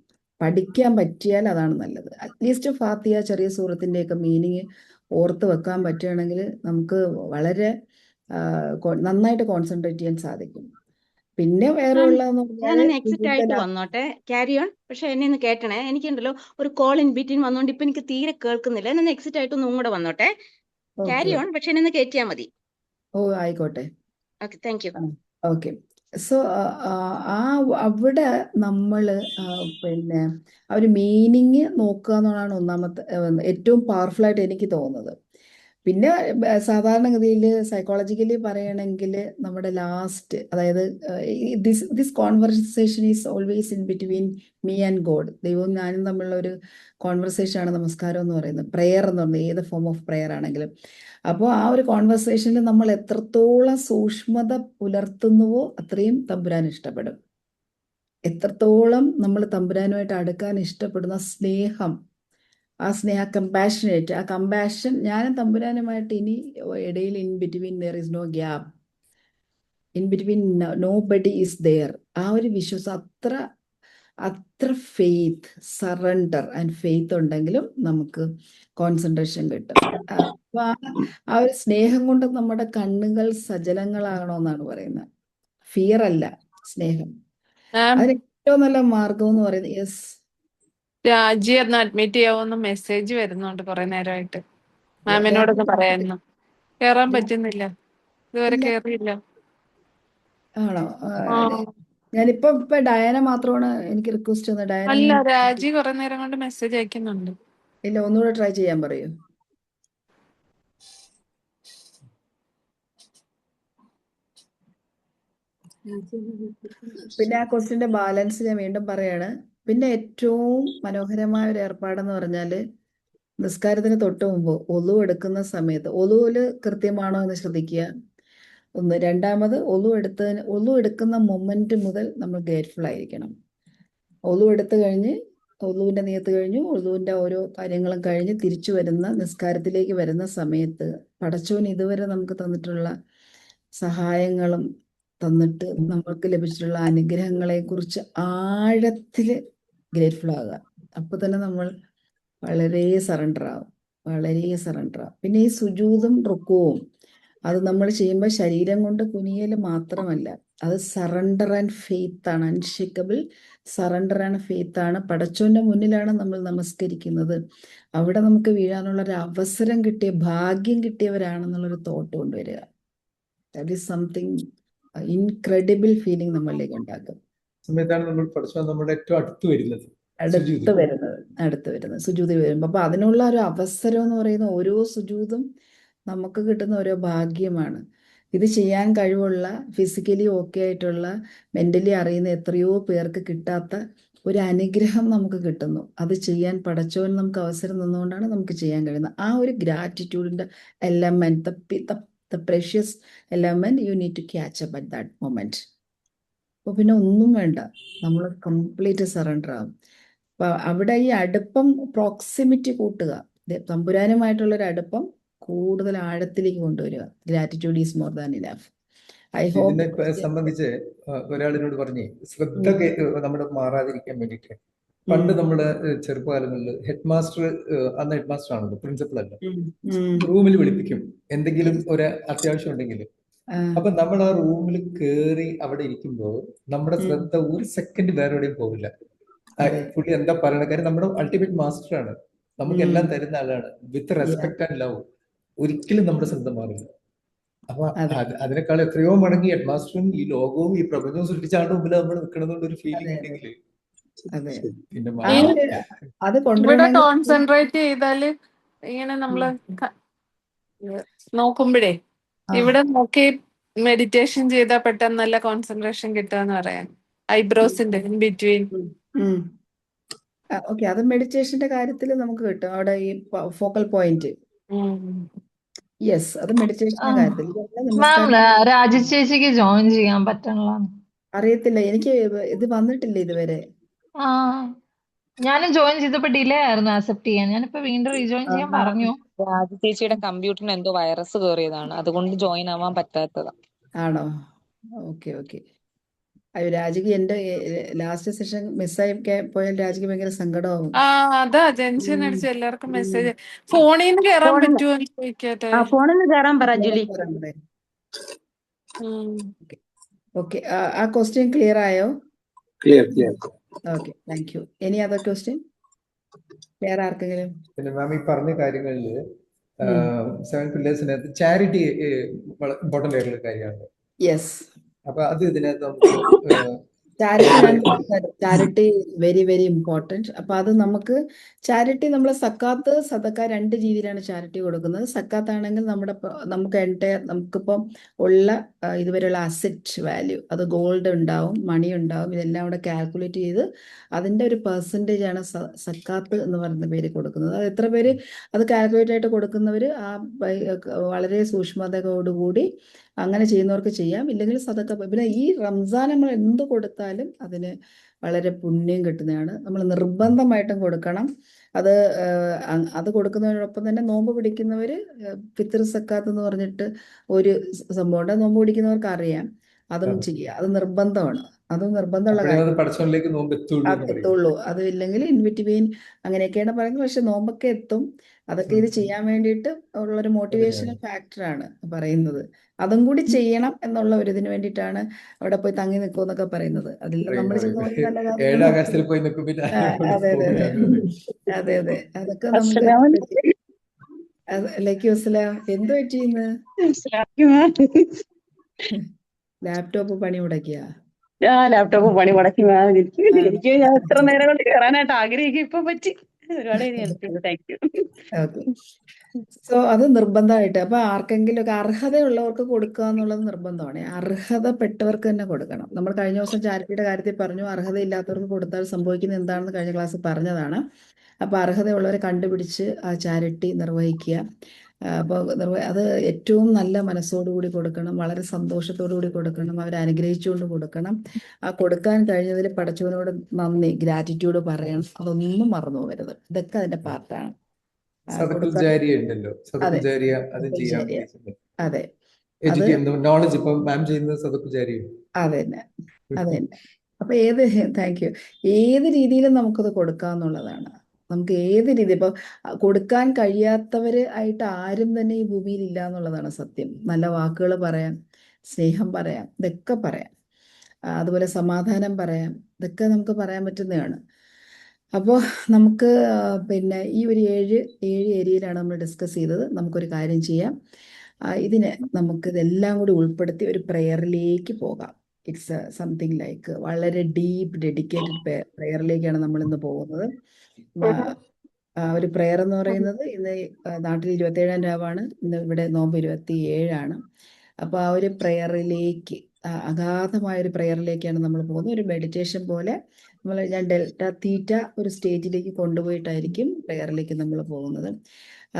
പഠിക്കാൻ പറ്റിയാൽ അതാണ് നല്ലത്. അറ്റ്ലീസ്റ്റ് ഫാത്തിഹ, ചെറിയ സൂറത്തിൻ്റെയൊക്കെ മീനിങ് ഓർത്ത് വെക്കാൻ പറ്റുകയാണെങ്കിൽ നമുക്ക് വളരെ നന്നായിട്ട് കോൺസെൻട്രേറ്റ് ചെയ്യാൻ സാധിക്കും. പിന്നെ വേറെ ഞാനൊന്ന് എക്സിറ്റ് ആയിട്ട് വന്നോട്ടെ, ക്യാരി ഓൺ. പക്ഷെ എന്നെ ഒന്ന് കേട്ടണേ, എനിക്കുണ്ടല്ലോ ഒരു കോൾ ഇൻ ബിറ്റ്വീൻ വന്നോണ്ട് ഇപ്പൊ എനിക്ക് തീരെ കേൾക്കുന്നില്ല. എന്നെ എക്സിറ്റ് ആയിട്ട് ഒന്നും കൂടെ വന്നോട്ടെ, ക്യാരി ഓൺ. പക്ഷെ എന്നെ ഒന്ന് കയറ്റിയാൽ മതി. ഓ ആയിക്കോട്ടെ. Okay, thank you. Okay. So അവിടെ നമ്മൾ പിന്നെ ആ ഒരു മീനിങ് നോക്കുക എന്നുള്ളതാണ് ഒന്നാമത്തെ ഏറ്റവും പവർഫുൾ ആയിട്ട് എനിക്ക് തോന്നുന്നത്. പിന്നെ സാധാരണഗതിയിൽ സൈക്കോളജിക്കലി പറയണമെങ്കിൽ നമ്മുടെ ലാസ്റ്റ്, അതായത് this conversation is always in between me and God. ദൈവവും ഞാനും തമ്മിലുള്ള ഒരു കോൺവെർസേഷൻ ആണ് നമസ്കാരം എന്ന് പറയുന്നത്, പ്രെയർ എന്ന് പറയുന്നത് ഏത് ഫോം ഓഫ് പ്രെയർ ആണെങ്കിലും. അപ്പോൾ ആ ഒരു കോൺവെർസേഷനിൽ നമ്മൾ എത്രത്തോളം സൂക്ഷ്മത പുലർത്തുന്നുവോ അത്രയും തമ്പുരാൻ ഇഷ്ടപ്പെടും. എത്രത്തോളം നമ്മൾ തമ്പുരാനുമായിട്ട് അടുക്കാൻ ഇഷ്ടപ്പെടുന്ന സ്നേഹം, ആ കമ്പാഷനേറ്റ്, ആ കമ്പാഷൻ, ഞാനും തമ്പുരാനുമായിട്ട് ഇനി ഇടയിൽ in between there is no gap, in between nobody is there. ആ ഒരു വിശ്വാസം, അത്ര ഫെയ്ത്ത്, സറണ്ടർ ആൻഡ് ഫെയ്ത്ത് ഉണ്ടെങ്കിലും നമുക്ക് കോൺസെൻട്രേഷൻ കിട്ടും. അപ്പൊ ആ ഒരു സ്നേഹം കൊണ്ട് നമ്മുടെ കണ്ണുകൾ സജലങ്ങളാകണമെന്നാണ് പറയുന്നത്. ഫിയർ അല്ല, സ്നേഹം. അതിന് ഏറ്റവും നല്ല മാർഗം എന്ന് പറയുന്നത് യെസ്. രാജി ഒന്ന് അഡ്മിറ്റ് ചെയ്യാവോന്ന് മെസ്സേജ് വരുന്നുണ്ട് കുറെ നേരമായിട്ട്. മാമിനോടൊന്ന് പറയായിരുന്നു. കേറാൻ പറ്റുന്നില്ല, ഇതുവരെ കേറിയില്ല. ആണോ? ഞാനിപ്പോ ഡയാന മാത്രമാണ് എനിക്ക് റിക്വസ്റ്റ് വന്നത്. ഡയാന അല്ല, രാജി കുറെ നേരം കൊണ്ട് മെസ്സേജ് അയക്കുന്നുണ്ട്. ഇല്ല, ഒന്നുകൂടെ ട്രൈ ചെയ്യാൻ പറയൂ. പിന്നെ ആ ക്വസ്റ്റിന്റെ ബാലൻസ് ഞാൻ വീണ്ടും പറയാണ്. പിന്നെ ഏറ്റവും മനോഹരമായ ഒരു ഏർപ്പാടെന്ന് പറഞ്ഞാല് നിസ്കാരത്തിന് തൊട്ട് മുമ്പ് ഒളു എടുക്കുന്ന സമയത്ത് ഒളുവില് കൃത്യമാണോ എന്ന് ശ്രദ്ധിക്കുക. ഒന്ന്. രണ്ടാമത് ഒളു എടുക്കുന്ന മൊമെന്റ് മുതൽ നമ്മൾ ഗ്രേറ്റ്ഫുൾ ആയിരിക്കണം. ഒളു എടുത്തു കഴിഞ്ഞ് ഒളുവിന്റെ നിയത്ത് കഴിഞ്ഞു, ഒളുവിന്റെ ഓരോ കാര്യങ്ങളും കഴിഞ്ഞ് തിരിച്ചു വരുന്ന നിസ്കാരത്തിലേക്ക് വരുന്ന സമയത്ത് പടച്ചോൻ ഇതുവരെ നമുക്ക് തന്നിട്ടുള്ള സഹായങ്ങളും തന്നിട്ട് നമ്മൾക്ക് ലഭിച്ചിട്ടുള്ള അനുഗ്രഹങ്ങളെ കുറിച്ച് ആഴത്തില് ഗ്രേറ്റ്ഫുൾ ആകുക. അപ്പൊ തന്നെ നമ്മൾ വളരെ സറണ്ടർ ആവും. പിന്നെ ഈ സുജൂദും റുക്കുവും അത് നമ്മൾ ചെയ്യുമ്പോൾ ശരീരം കൊണ്ട് കുനിയൽ മാത്രമല്ല, അത് സറണ്ടർ ആൻഡ് ഫെയ്ത്ത് ആണ്. അൺഷേക്കബിൾ സറണ്ടർ ആൻഡ് ഫെയ്ത്ത് ആണ്. പടച്ചോന്റെ മുന്നിലാണ് നമ്മൾ നമസ്കരിക്കുന്നത്. അവിടെ നമുക്ക് വീഴാനുള്ള ഒരു അവസരം കിട്ടിയ, ഭാഗ്യം കിട്ടിയവരാണെന്നുള്ളൊരു തോട്ട് കൊണ്ടുവരിക. That is something incredible feeling നമ്മളിലേക്ക് ഉണ്ടാക്കും. സമയത്താണ് നമ്മൾ പടച്ചോൻ നമ്മുടെ ഏറ്റവും അടുത്ത് വരുന്നത്, അടുത്ത് വരുന്നത് സുജൂദിൽ വരുമ്പോൾ. അപ്പൊ അതിനുള്ള ഒരു അവസരം എന്ന് പറയുന്ന ഓരോ സുജൂദും നമുക്ക് കിട്ടുന്ന ഓരോ ഭാഗ്യമാണ്. ഇത് ചെയ്യാൻ കഴിവുള്ള, ഫിസിക്കലി ഓക്കെ ആയിട്ടുള്ള, മെന്റലി അറിയുന്ന എത്രയോ പേർക്ക് കിട്ടാത്ത ഒരു അനുഗ്രഹം നമുക്ക് കിട്ടുന്നു. അത് ചെയ്യാൻ പടച്ചോൻ നമുക്ക് അവസരം തന്നുകൊണ്ടാണ് നമുക്ക് ചെയ്യാൻ കഴിയുന്നത്. ആ ഒരു ഗ്രാറ്റിറ്റ്യൂഡിന്റെ element, the precious element you need to catch up at that moment. അപ്പോൾ പിന്നെ ഒന്നും വേണ്ട, നമ്മൾ കംപ്ലീറ്റ് സറണ്ടർ ആകും. അപ്പൊ അവിടെ ഈ അടുപ്പം, പ്രോക്സിമിറ്റി കൂട്ടുക, തമ്പുരാനുമായിട്ടുള്ളൊരു അടുപ്പം കൂടുതൽ ആഴത്തിലേക്ക് കൊണ്ടുവരിക. Gratitude is more than enough. I hope. ഇതിനെ സംബന്ധിച്ച് ഒരാളിനോട് പറഞ്ഞേ, ശ്രദ്ധ നമ്മുടെ മാറാതിരിക്കാൻ വേണ്ടിയിട്ട് പണ്ട് നമ്മുടെ ചെറുപ്പകാലങ്ങളിൽ ഹെഡ് മാസ്റ്റർ, അന്ന് ഹെഡ് മാസ്റ്റർ ആണല്ലോ, പ്രിൻസിപ്പൽ അല്ല, റൂമിൽ വിളിപ്പിക്കും എന്തെങ്കിലും ഒരു അത്യാവശ്യം ഉണ്ടെങ്കിൽ. അപ്പൊ നമ്മൾ ആ റൂമിൽ കയറി അവിടെ ഇരിക്കുമ്പോൾ നമ്മുടെ ശ്രദ്ധ ഒരു സെക്കൻഡ് വേറെ എവിടെയും പോകില്ല. പുള്ളി എന്താ പറയണ കാര്യം, നമ്മുടെ അൾട്ടിമേറ്റ് മാസ്റ്റർ ആണ്, നമുക്ക് എല്ലാം തരുന്ന ആളാണ്. വിത്ത് റെസ്പെക്ട് ആൻഡ് ലവ് ഒരിക്കലും നമ്മുടെ ശ്രദ്ധ മാറില്ല. അപ്പൊ അതിനേക്കാൾ എത്രയോ മടങ്ങി ഹെഡ് മാസ്റ്ററും ഈ ലോകവും ഈ പ്രപഞ്ചവും സൃഷ്ടിച്ച ആളുടെ മുമ്പിൽ നമ്മൾ നിൽക്കണമെന്നുള്ള ഒരു ഫീലിംഗ് ഉണ്ടെങ്കിൽ ഇവിടെ കോൺസെൻട്രേറ്റ് ചെയ്താല് ഇങ്ങനെ നമ്മള് നോക്കുമ്പോഴേ ഇവിടെ നോക്കി മെഡിറ്റേഷൻ ചെയ്താൽ പെട്ടെന്ന് നല്ല കോൺസെൻട്രേഷൻ കിട്ടുകയെന്ന് പറയാൻ. ഐബ്രോസിന്റെ ഇൻ ബിറ്റ്വീൻ. ഓക്കെ, അത് മെഡിറ്റേഷന്റെ കാര്യത്തിൽ നമുക്ക് കിട്ടും. അവിടെ ഈ ഫോക്കൽ പോയിന്റ്. യെസ്, അത് മെഡിറ്റേഷന്റെ കാര്യത്തിൽ. രാജി ചേച്ചിക്ക് ജോയിൻ ചെയ്യാൻ പറ്റണല്ലോ. അറിയത്തില്ല, എനിക്ക് ഇത് വന്നിട്ടില്ല ഇതുവരെ. ഞാനും ജോയിൻ ചെയ്തപ്പോ ഡിലേ ആയിരുന്നു ആക്സെപ്റ്റ് ചെയ്യാൻ. ഞാനിപ്പോ വീണ്ടും റീജോയിൻ ചെയ്യാൻ പറഞ്ഞു. രാജി ചേച്ചിയുടെ കമ്പ്യൂട്ടറിന് എന്തോ വൈറസ് കയറിയതാണ്, അതുകൊണ്ട് ജോയിൻ ആവാൻ പറ്റാത്തതാ. ആണോ? ഓക്കെ. അയ്യോ, രാജിക്ക് എന്റെ ലാസ്റ്റ് സെഷൻ മിസ്സായി പോയാൽ രാജിക്ക് ഭയങ്കര സങ്കടമാവും. അതാ ജംഗ്ഷൻ അടിച്ച് എല്ലാവർക്കും മെസ്സേജ്. ഫോണിൽ നിന്ന് കയറാൻ പറ്റുമോ എന്ന് ചോദിക്കട്ടെ. ഫോണിൽ നിന്ന് കയറാൻ പറ ജൂലി. ഓക്കെ, ആ ക്വസ്റ്റ്യൻ ക്ലിയർ ആയോ? Clear. Okay, thank you. Any other question വേറെ ആർക്കെങ്കിലും? പിന്നെ മാം ഈ പറഞ്ഞ കാര്യങ്ങളിൽ 7 പില്ലേഴ്സിനകത്ത് ചാരിറ്റി ഇമ്പോർട്ടന്റ് ആയിട്ടുള്ള കാര്യമാണ്. യെസ്. അപ്പൊ അത് ഇതിനകത്ത് ചാരിറ്റി വെരി വെരി ഇമ്പോർട്ടൻറ്റ്. അപ്പൊ അത് നമുക്ക് ചാരിറ്റി, നമ്മൾ സക്കാത്ത് സദക്ക 2 രീതിയിലാണ് ചാരിറ്റി കൊടുക്കുന്നത്. സക്കാത്ത് ആണെങ്കിൽ നമുക്കിപ്പം ഉള്ള ഇതുവരെയുള്ള അസറ്റ് വാല്യൂ, അത് ഗോൾഡ് ഉണ്ടാവും, മണി ഉണ്ടാവും, ഇതെല്ലാം കൂടെ കാൽക്കുലേറ്റ് ചെയ്ത് അതിൻ്റെ ഒരു പെർസെൻറ്റേജ് ആണ് സക്കാത്ത് എന്ന് പറയുന്ന പേര് കൊടുക്കുന്നത്. അത് എത്ര പേര് അത് കാൽക്കുലേറ്റ് ആയിട്ട് കൊടുക്കുന്നവർ ആ വളരെ സൂക്ഷ്മതയോടുകൂടി അങ്ങനെ ചെയ്യുന്നവർക്ക് ചെയ്യാം. ഇല്ലെങ്കിൽ സദക്ക. പിന്നെ ഈ റംസാൻ നമ്മൾ എന്ത് കൊടുത്താലും അതിന് വളരെ പുണ്യം കിട്ടുന്നതാണ്. നമ്മൾ നിർബന്ധമായിട്ടും കൊടുക്കണം. അത് കൊടുക്കുന്നതിനോടൊപ്പം തന്നെ നോമ്പ് പിടിക്കുന്നവർ ഫിത്ർ സക്കാത്ത് എന്ന് പറഞ്ഞിട്ട് ഒരു സംഭവമുണ്ട്. നോമ്പ് പിടിക്കുന്നവർക്ക് അറിയാം, അതും ചെയ്യുക. അത് നിർബന്ധമാണ്. അതും നിർബന്ധമുള്ള കാര്യം എത്തുള്ളൂ. അത് ഇല്ലെങ്കിൽ ഇൻബിറ്റ്വീൻ അങ്ങനെയൊക്കെയാണ് പറയുന്നത്. പക്ഷെ നോമ്പൊക്കെ എത്തും. അതൊക്കെ ഇത് ചെയ്യാൻ വേണ്ടിയിട്ട് ഉള്ളൊരു മോട്ടിവേഷണൽ ഫാക്ടറാണ് പറയുന്നത്. അതും കൂടി ചെയ്യണം എന്നുള്ള ഒരു ഇതിന് വേണ്ടിയിട്ടാണ് അവിടെ പോയി തങ്ങി നിൽക്കുമെന്നൊക്കെ പറയുന്നത്. അതിൽ നമ്മൾ ചെയ്യുന്ന നല്ല കാര്യങ്ങൾ. അതെ. അതൊക്കെ നമുക്ക് എന്ത് പറ്റിയെന്ന് ലാപ്ടോപ്പ് പണി മുടക്കിയ ലാപ്ടോപ്പ് പണി മുടക്കി. എനിക്ക് എത്ര നേരം കൊണ്ട് കയറാനായിട്ട് ആഗ്രഹിക്കും, ഇപ്പൊ പറ്റി. ഒരുപാട് ഹെൽപ്പ് ചെയ്തു. Thank you. ഓക്കെ. സോ അത് നിർബന്ധമായിട്ട് അപ്പൊ ആർക്കെങ്കിലും ഒക്കെ അർഹതയുള്ളവർക്ക് കൊടുക്കുക എന്നുള്ളത് നിർബന്ധമാണ്. അർഹതപ്പെട്ടവർക്ക് തന്നെ കൊടുക്കണം. നമ്മൾ കഴിഞ്ഞ ദിവസം ചാരിറ്റിയുടെ കാര്യത്തിൽ പറഞ്ഞു, അർഹതയില്ലാത്തവർക്ക് കൊടുത്താൽ സംഭവിക്കുന്നത് എന്താണെന്ന് കഴിഞ്ഞ ക്ലാസ്സിൽ പറഞ്ഞതാണ്. അപ്പോൾ അർഹതയുള്ളവരെ കണ്ടുപിടിച്ച് ആ ചാരിറ്റി നിർവഹിക്കുക. അപ്പോൾ അത് ഏറ്റവും നല്ല മനസ്സോടുകൂടി കൊടുക്കണം, വളരെ സന്തോഷത്തോടു കൂടി കൊടുക്കണം, അവരെ അനുഗ്രഹിച്ചുകൊണ്ട് കൊടുക്കണം. ആ കൊടുക്കാൻ കഴിഞ്ഞതിൽ പടച്ചവനോട് നന്ദി, ഗ്രാറ്റിറ്റ്യൂഡ് പറയണം. അതൊന്നും മറന്നു പോകരുത്. ഇതൊക്കെ അതിന്റെ പാർട്ടാണ്. സദഖുൽ കൊടുക്കാൻ ജാരിയ ഉണ്ടല്ലോ, സദഖുൽ അതെ ജാരിയ അതും സദഖുൽ ചെയ്യാൻ ജാരിയ. വേണ്ടി അതെ അത് എഡ്യൂക്കേറ്റ് നോളജ്. ഇപ്പൊ മാം ചെയ്യുന്നത് സദഖുൽ ജാരിയ. അതെ തന്നെ അതെ തന്നെ. അപ്പൊ താങ്ക് യു, ഏത് രീതിയിലും നമുക്കത് കൊടുക്കാന്നുള്ളതാണ്. നമുക്ക് ഏത് രീതി ഇപ്പൊ കൊടുക്കാൻ കഴിയാത്തവര് ആയിട്ട് ആരും തന്നെ ഈ ഭൂമിയിൽ ഇല്ല എന്നുള്ളതാണ് സത്യം. നല്ല വാക്കുകൾ പറയാം, സ്നേഹം പറയാം, ഇതൊക്കെ പറയാം. അതുപോലെ സമാധാനം പറയാം, ഇതൊക്കെ നമുക്ക് പറയാൻ പറ്റുന്നതാണ്. അപ്പോൾ നമുക്ക് പിന്നെ ഈ ഒരു ഏഴ് ഏരിയയിലാണ് നമ്മൾ ഡിസ്കസ് ചെയ്തത്. നമുക്കൊരു കാര്യം ചെയ്യാം, ഇതിനെ നമുക്ക് ഇതെല്ലാം കൂടി ഉൾപ്പെടുത്തി ഒരു പ്രെയറിലേക്ക് പോകാം. ഇറ്റ്സ് സംതിങ് ലൈക്ക് വളരെ ഡീപ്പ് ഡെഡിക്കേറ്റഡ് പ്രെയറിലേക്കാണ് നമ്മൾ ഇന്ന് പോകുന്നത്. ഒരു പ്രെയർ എന്ന് പറയുന്നത് ഇന്ന് നാട്ടിൽ 27-ാം രാവാണ്, ഇന്ന് ഇവിടെ നോമ്പ് 27ആണ്. അപ്പോൾ ആ ഒരു പ്രെയറിലേക്ക്, അഗാധമായ ഒരു പ്രെയറിലേക്കാണ് നമ്മൾ പോകുന്നത്. ഒരു മെഡിറ്റേഷൻ പോലെ ഞാൻ ഡെൽറ്റ തീറ്റ ഒരു സ്റ്റേജിലേക്ക് കൊണ്ടുപോയിട്ടായിരിക്കും പ്രെയറിലേക്ക് നമ്മൾ പോകുന്നത്.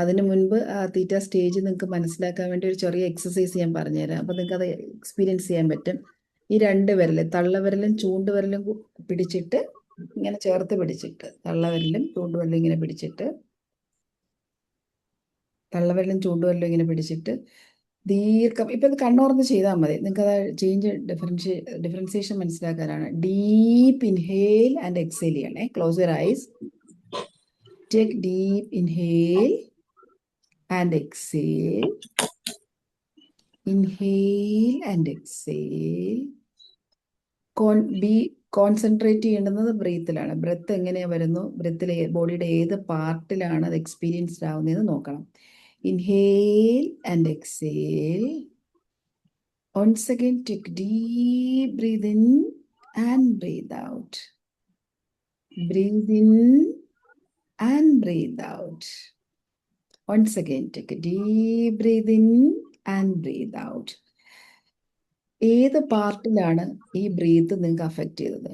അതിനു മുൻപ് തീറ്റ സ്റ്റേജ് നിങ്ങൾക്ക് മനസ്സിലാക്കാൻ വേണ്ടി ഒരു ചെറിയ എക്സസൈസ് ഞാൻ പറഞ്ഞുതരാം. അപ്പോൾ നിങ്ങൾക്ക് അത് എക്സ്പീരിയൻസ് ചെയ്യാൻ പറ്റും. ഈ 2 വിരൽ, തള്ളവിരലും ചൂണ്ടുവിരലും പിടിച്ചിട്ട് ഇങ്ങനെ ചേർത്ത് പിടിച്ചിട്ട്, തള്ളവിരലും ചൂണ്ടുവിരലും ഇങ്ങനെ പിടിച്ചിട്ട്, തള്ളവിരലും ചൂണ്ടുവിരലും ഇങ്ങനെ പിടിച്ചിട്ട് ദീർഘം, ഇപ്പൊ ഇത് കണ്ണോർന്ന് ചെയ്താൽ മതി. നിങ്ങൾക്ക് അത് ചേഞ്ച് ഡിഫറൻസിയേഷൻ മനസ്സിലാക്കാനാണ്. ഡീപ്പ് ഇൻഹേൽ ആൻഡ് എക്സേൽ ചെയ്യണേ. Close your eyes, take deep inhale and exhale, inhale and exhale. Concentrate ചെയ്യേണ്ടുന്നത് ബ്രീത്തിലാണ്. ബ്രെത്ത് എങ്ങനെയാ വരുന്നു, ബ്രെത്തിൽ ബോഡിയുടെ ഏത് പാർട്ടിലാണ് അത് എക്സ്പീരിയൻസ്ഡ് ആവുന്നതെന്ന് നോക്കണം. Inhale and exhale. Once again, take deep breathe in and breathe out. Breathe in and breathe out. Once again, take a deep breathe in and breathe out. ഏത് പാർട്ടിലാണ് ഈ ബ്രീത്ത് നിങ്ങൾക്ക് അഫക്റ്റ് ചെയ്തത്?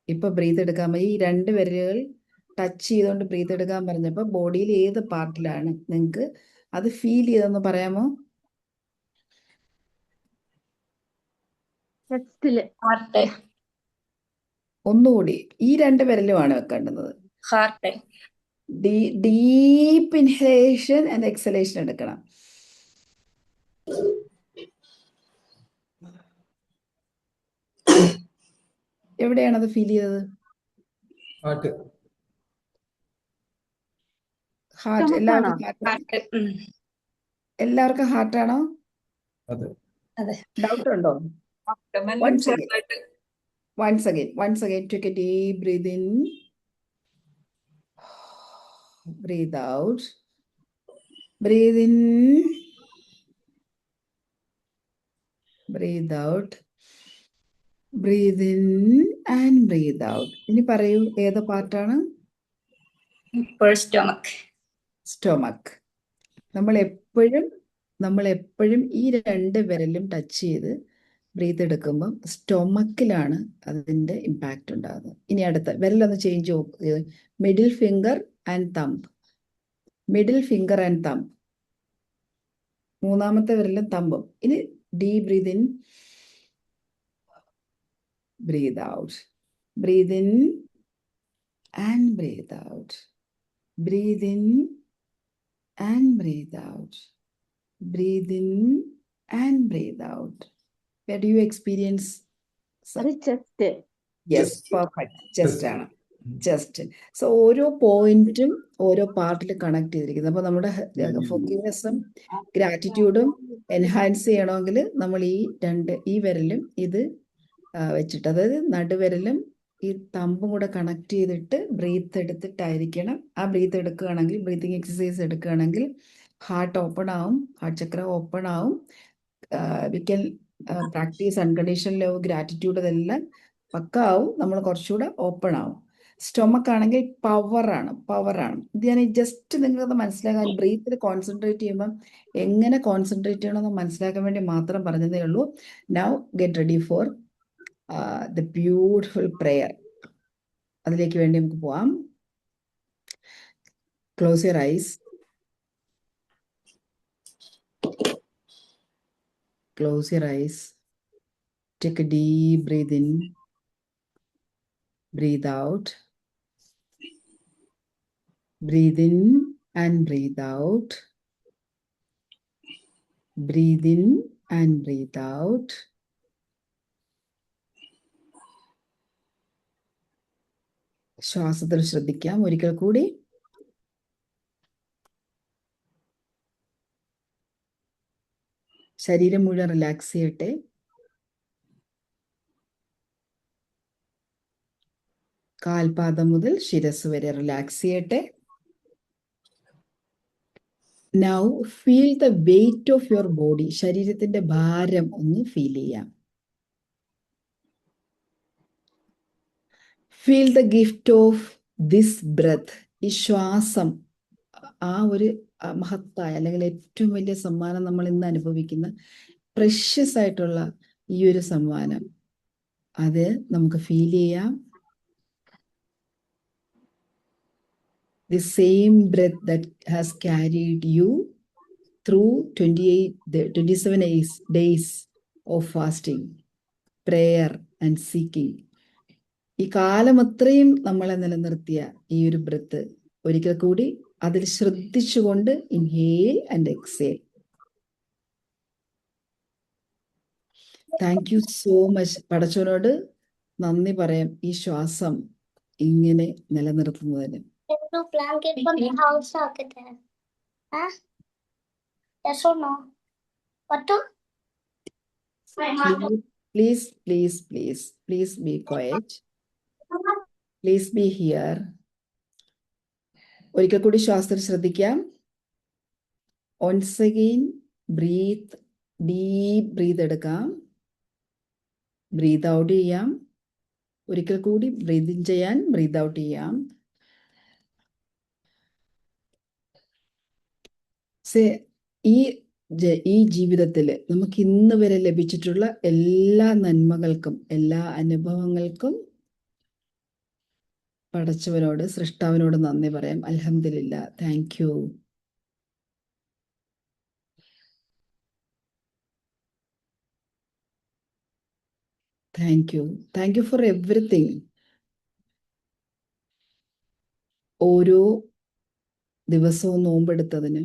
ഇപ്പൊ ബ്രീത്ത് എടുക്കാൻ ഈ 2 വിരലുകൾ ടച്ച് ചെയ്തുകൊണ്ട് ബ്രീത്ത് എടുക്കാൻ പറഞ്ഞപ്പോൾ ബോഡിയിൽ ഏത് പാർട്ടിലാണ് നിങ്ങൾക്ക് അത് ഫീൽ ചെയ്തെന്ന് പറയാമോ? ഒന്നുകൂടി ഈ 2 വിരലുമാണ് വെക്കേണ്ടുന്നത്. ഡീപ്പ് ഇൻഹലേഷൻ ആൻഡ് എക്സലേഷൻ എടുക്കണം. എവിടെയാണ് അത് ഫീൽ ചെയ്തത്? ഹാർട്ട്. എല്ലാവർക്കും ഹാർട്ടാണോ? ഡൗട്ട് ഉണ്ടോ? Once again, take a deep breathe in, breathe out, breathe in, breathe out, breathe in and breathe out. ഇനി പറയൂ, ഏത് പാർട്ടാണ്? സ്റ്റൊമക്ക്. നമ്മൾ എപ്പോഴും ഈ 2 വിരലും ടച്ച് ചെയ്ത് ബ്രീത്ത് എടുക്കുമ്പോൾ സ്റ്റൊമക്കിലാണ് അതിൻ്റെ ഇമ്പാക്റ്റ് ഉണ്ടാകുന്നത്. ഇനി അടുത്ത വിരലൊന്ന് ചേഞ്ച് ചെയ്ത്, middle finger and thumb, middle finger and thumb, മൂന്നാമത്തെ വിരലും തമ്പും. ഇനി deep breath in, breathe out, breathe in and breathe out, breathe in and breathe out, breathe in and breathe out. Where do you experience? അത് ചെസ്റ്റ്. Yes, perfect. ചെസ്റ്റ് ആണ്. ചെസ്റ്റ്. സോ ഓരോ പോയിന്റും ഓരോ പാർട്ടിൽ കണക്ട് ചെയ്തിരിക്കുന്നത്. അപ്പോൾ നമ്മുടെ ഫോർഗീവ്നെസ്സും ഗ്രാറ്റിറ്റ്യൂഡും എൻഹാൻസ് ചെയ്യണമെങ്കിൽ നമ്മൾ ഈ വിരലും ഇത് വെച്ചിട്ട്, അതായത് നടുവിരലും ഈ തമ്പും കൂടെ കണക്ട് ചെയ്തിട്ട് ബ്രീത്ത് എടുത്തിട്ടായിരിക്കണം. ആ ബ്രീത്ത് എടുക്കുകയാണെങ്കിൽ, ബ്രീത്തിങ് എക്സസൈസ് എടുക്കുകയാണെങ്കിൽ ഹാർട്ട് ഓപ്പൺ ആവും, ഹാർട്ട് ചക്ര ഓപ്പൺ ആവും. We can practice unconditional love, gratitude, ഇതെല്ലാം പക്ക ആവും. നമ്മൾ കുറച്ചുകൂടെ ഓപ്പൺ ആവും. സ്റ്റൊമക്ക് ആണെങ്കിൽ പവറാണ്. ഇത് ഞാൻ ജസ്റ്റ് നിങ്ങൾക്കത് മനസ്സിലാക്കാൻ ബ്രീത്തിൽ കോൺസെൻട്രേറ്റ് ചെയ്യുമ്പം എങ്ങനെ കോൺസെൻട്രേറ്റ് ചെയ്യണമെന്ന് മനസ്സിലാക്കാൻ വേണ്ടി മാത്രം പറഞ്ഞതേ ഉള്ളൂ. Now get ready for the beautiful prayer. അതിലേക്ക് വേണ്ടി നമുക്ക് പോവാം. Close your ice. Close your eyes. Take a deep breath in. Breathe out. Breathe in and breathe out. Breathe in and breathe out. ശ്വാസത്തിൽ ശ്രദ്ധിക്കാം. ഒരിക്കൽ കൂടി. ശരീരം മുഴുവൻ റിലാക്സ് ചെയ്യട്ടെ. കാൽപാദം മുതൽ ശിരസ് വരെ റിലാക്സ് ചെയ്യട്ടെ. Now feel the weight of your body. ശരീരത്തിന്റെ ഭാരം ഒന്ന് ഫീൽ ചെയ്യാം. Feel the gift of this breath. ഈ ശ്വാസം, ആ ഒരു മഹത്തായ അല്ലെങ്കിൽ ഏറ്റവും വലിയ സമ്മാനം നമ്മൾ ഇന്ന് അനുഭവിക്കുന്ന പ്രഷ്യസ് ആയിട്ടുള്ള ഈ ഒരു സമ്മാനം, അത് നമുക്ക് ഫീൽ ചെയ്യാം. The same breath that has carried you through 27 days of fasting, prayer and seeking. ഈ കാലം അത്രയും നമ്മളെ നിലനിർത്തിയ ഈ ഒരു ബ്രെത്ത് ഒരിക്കൽ കൂടി അതിൽ ശ്രദ്ധിച്ചുകൊണ്ട് inhale and exhale. Thank you so much. പടച്ചവനോട് നന്ദി പറയാം ഈ ശ്വാസം ഇങ്ങനെ നിലനിർത്തുന്നതിന്. Blanket from the house socket there. Huh? Yes or no? What to? Please be quiet. Please be here. ഒരിക്കൽ കൂടി ശ്വാസത്തിൽ ശ്രദ്ധിക്കാം. Once again, breathe, deep breathe എടുക്കാം. Breathe out ചെയ്യാം. ഒരിക്കൽ കൂടി breathe in ചെയ്യാൻ, breathe out ചെയ്യാം. ഈ ജീവിതത്തിൽ നമുക്ക് ഇന്ന് വരെ ലഭിച്ചിട്ടുള്ള എല്ലാ നന്മകൾക്കും എല്ലാ അനുഭവങ്ങൾക്കും പടച്ചവനോട്, സൃഷ്ടാവിനോട് നന്ദി പറയാം. അൽഹംദുലില്ലാ. Thank you. Thank you for everything. ഓരോ ദിവസവും നോമ്പെടുത്തതിന്,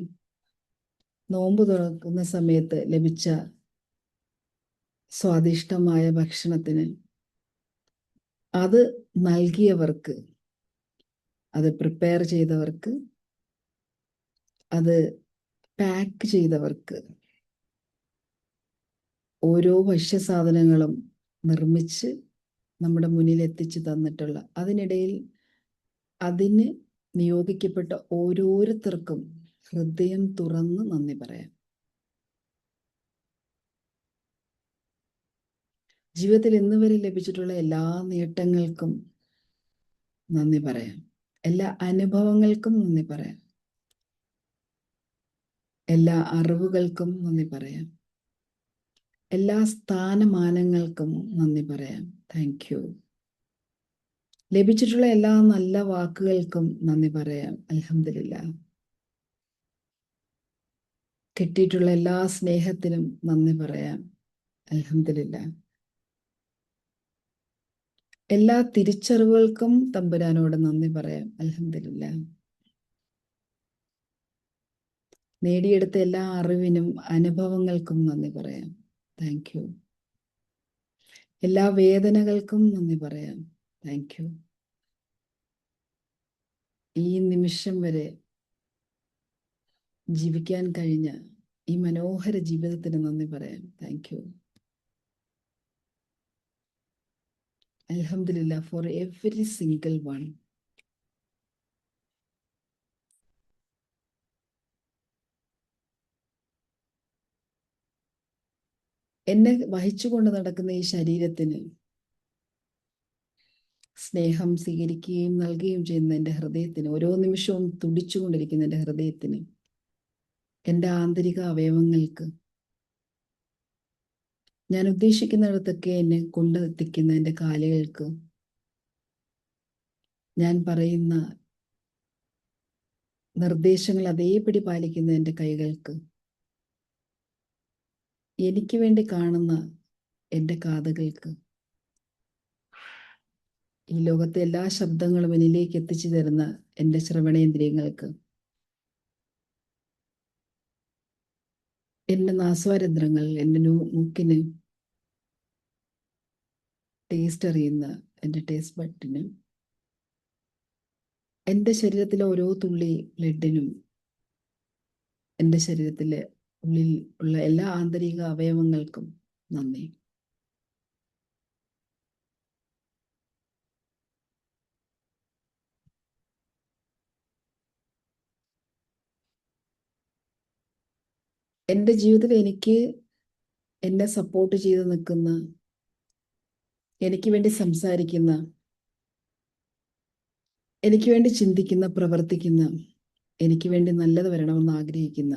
നോമ്പ് തുറക്കുന്ന സമയത്ത് ലഭിച്ച സ്വാദിഷ്ടമായ ഭക്ഷണത്തിന്, അത് നൽകിയവർക്ക്, അത് പ്രിപ്പയർ ചെയ്തവർക്ക്, അത് പാക്ക് ചെയ്തവർക്ക്, ഓരോ ഭക്ഷ്യസാധനങ്ങളും നിർമ്മിച്ച് നമ്മുടെ മുന്നിൽ എത്തിച്ചു തന്നിട്ടുള്ള, അതിനിടയിൽ അതിന് നിയോഗിക്കപ്പെട്ട ഓരോരുത്തർക്കും ഹൃദയം തുറന്ന് നന്ദി പറയാം. ജീവിതത്തിൽ ഇന്ന് വരെ ലഭിച്ചിട്ടുള്ള എല്ലാ നേട്ടങ്ങൾക്കും നന്ദി പറയാം. എല്ലാ അനുഭവങ്ങൾക്കും നന്ദി പറയാം. എല്ലാ അറിവുകൾക്കും നന്ദി പറയാം. എല്ലാ സ്ഥാനമാനങ്ങൾക്കും നന്ദി പറയാം. Thank you. ലഭിച്ചിട്ടുള്ള എല്ലാ നല്ല വാക്കുകൾക്കും നന്ദി പറയാം. അൽഹംദുലില്ലാ. കിട്ടിയിട്ടുള്ള എല്ലാ സ്നേഹത്തിനും നന്ദി പറയാം. അൽഹംദുലില്ലാ. എല്ലാ തിരിച്ചറിവുകൾക്കും തമ്പുരാനോട് നന്ദി പറയാം. അൽഹംദുലില്ലാ. നേടിയെടുത്ത എല്ലാ അറിവിനും അനുഭവങ്ങൾക്കും നന്ദി പറയാം. Thank you. എല്ലാ വേദനകൾക്കും നന്ദി പറയാം. Thank you. ഈ നിമിഷം വരെ ജീവിക്കാൻ കഴിഞ്ഞ ഈ മനോഹര ജീവിതത്തിന് നന്ദി പറയാം. Thank you. Alhamdulillah for every single one. എന്നെ വഹിച്ചുകൊണ്ട് നടക്കുന്ന ഈ ശരീരത്തിന് സ്നേഹം സ്വീകരിക്കുകയും നൽകുകയും ചെയ്യുന്ന എൻ്റെ ഹൃദയത്തിന്, ഓരോ നിമിഷവും തുടിച്ചുകൊണ്ടിരിക്കുന്ന എൻ്റെ ഹൃദയത്തിന്, എൻ്റെ ആന്തരിക അവയവങ്ങൾക്ക്, ഞാൻ ഉദ്ദേശിക്കുന്നിടത്തൊക്കെ എന്നെ കൊണ്ടെത്തിക്കുന്ന എൻ്റെ കാലുകൾക്ക്, ഞാൻ പറയുന്ന നിർദ്ദേശങ്ങൾ അതേപടി പാലിക്കുന്ന എൻ്റെ കൈകൾക്ക്, എനിക്ക് വേണ്ടി കാണുന്ന എൻ്റെ കാതുകൾക്ക്, ഈ ലോകത്തെ എല്ലാ ശബ്ദങ്ങളും എന്നിലേക്ക് എത്തിച്ചു തരുന്ന എൻ്റെ ശ്രവണേന്ദ്രിയങ്ങൾക്ക്, എൻ്റെ നാസ്വാരന്ധ്രങ്ങൾ, എൻ്റെ മൂക്കിന് ടേസ്റ്റ് അറിയുന്ന എൻ്റെ ടേസ്റ്റ് ബഡിന്, എൻ്റെ ശരീരത്തിലെ ഓരോ തുള്ളി ബ്ലഡിനും, എൻ്റെ ശരീരത്തിലെ ഉള്ളിൽ ഉള്ള എല്ലാ ആന്തരിക അവയവങ്ങൾക്കും നന്ദി. എൻ്റെ ജീവിതത്തിൽ എനിക്ക് എന്നെ സപ്പോർട്ട് ചെയ്ത് നിൽക്കുന്ന, എനിക്ക് വേണ്ടി സംസാരിക്കുന്ന, എനിക്ക് വേണ്ടി ചിന്തിക്കുന്ന, പ്രവർത്തിക്കുന്ന, എനിക്ക് വേണ്ടി നല്ലത് വരണമെന്ന് ആഗ്രഹിക്കുന്ന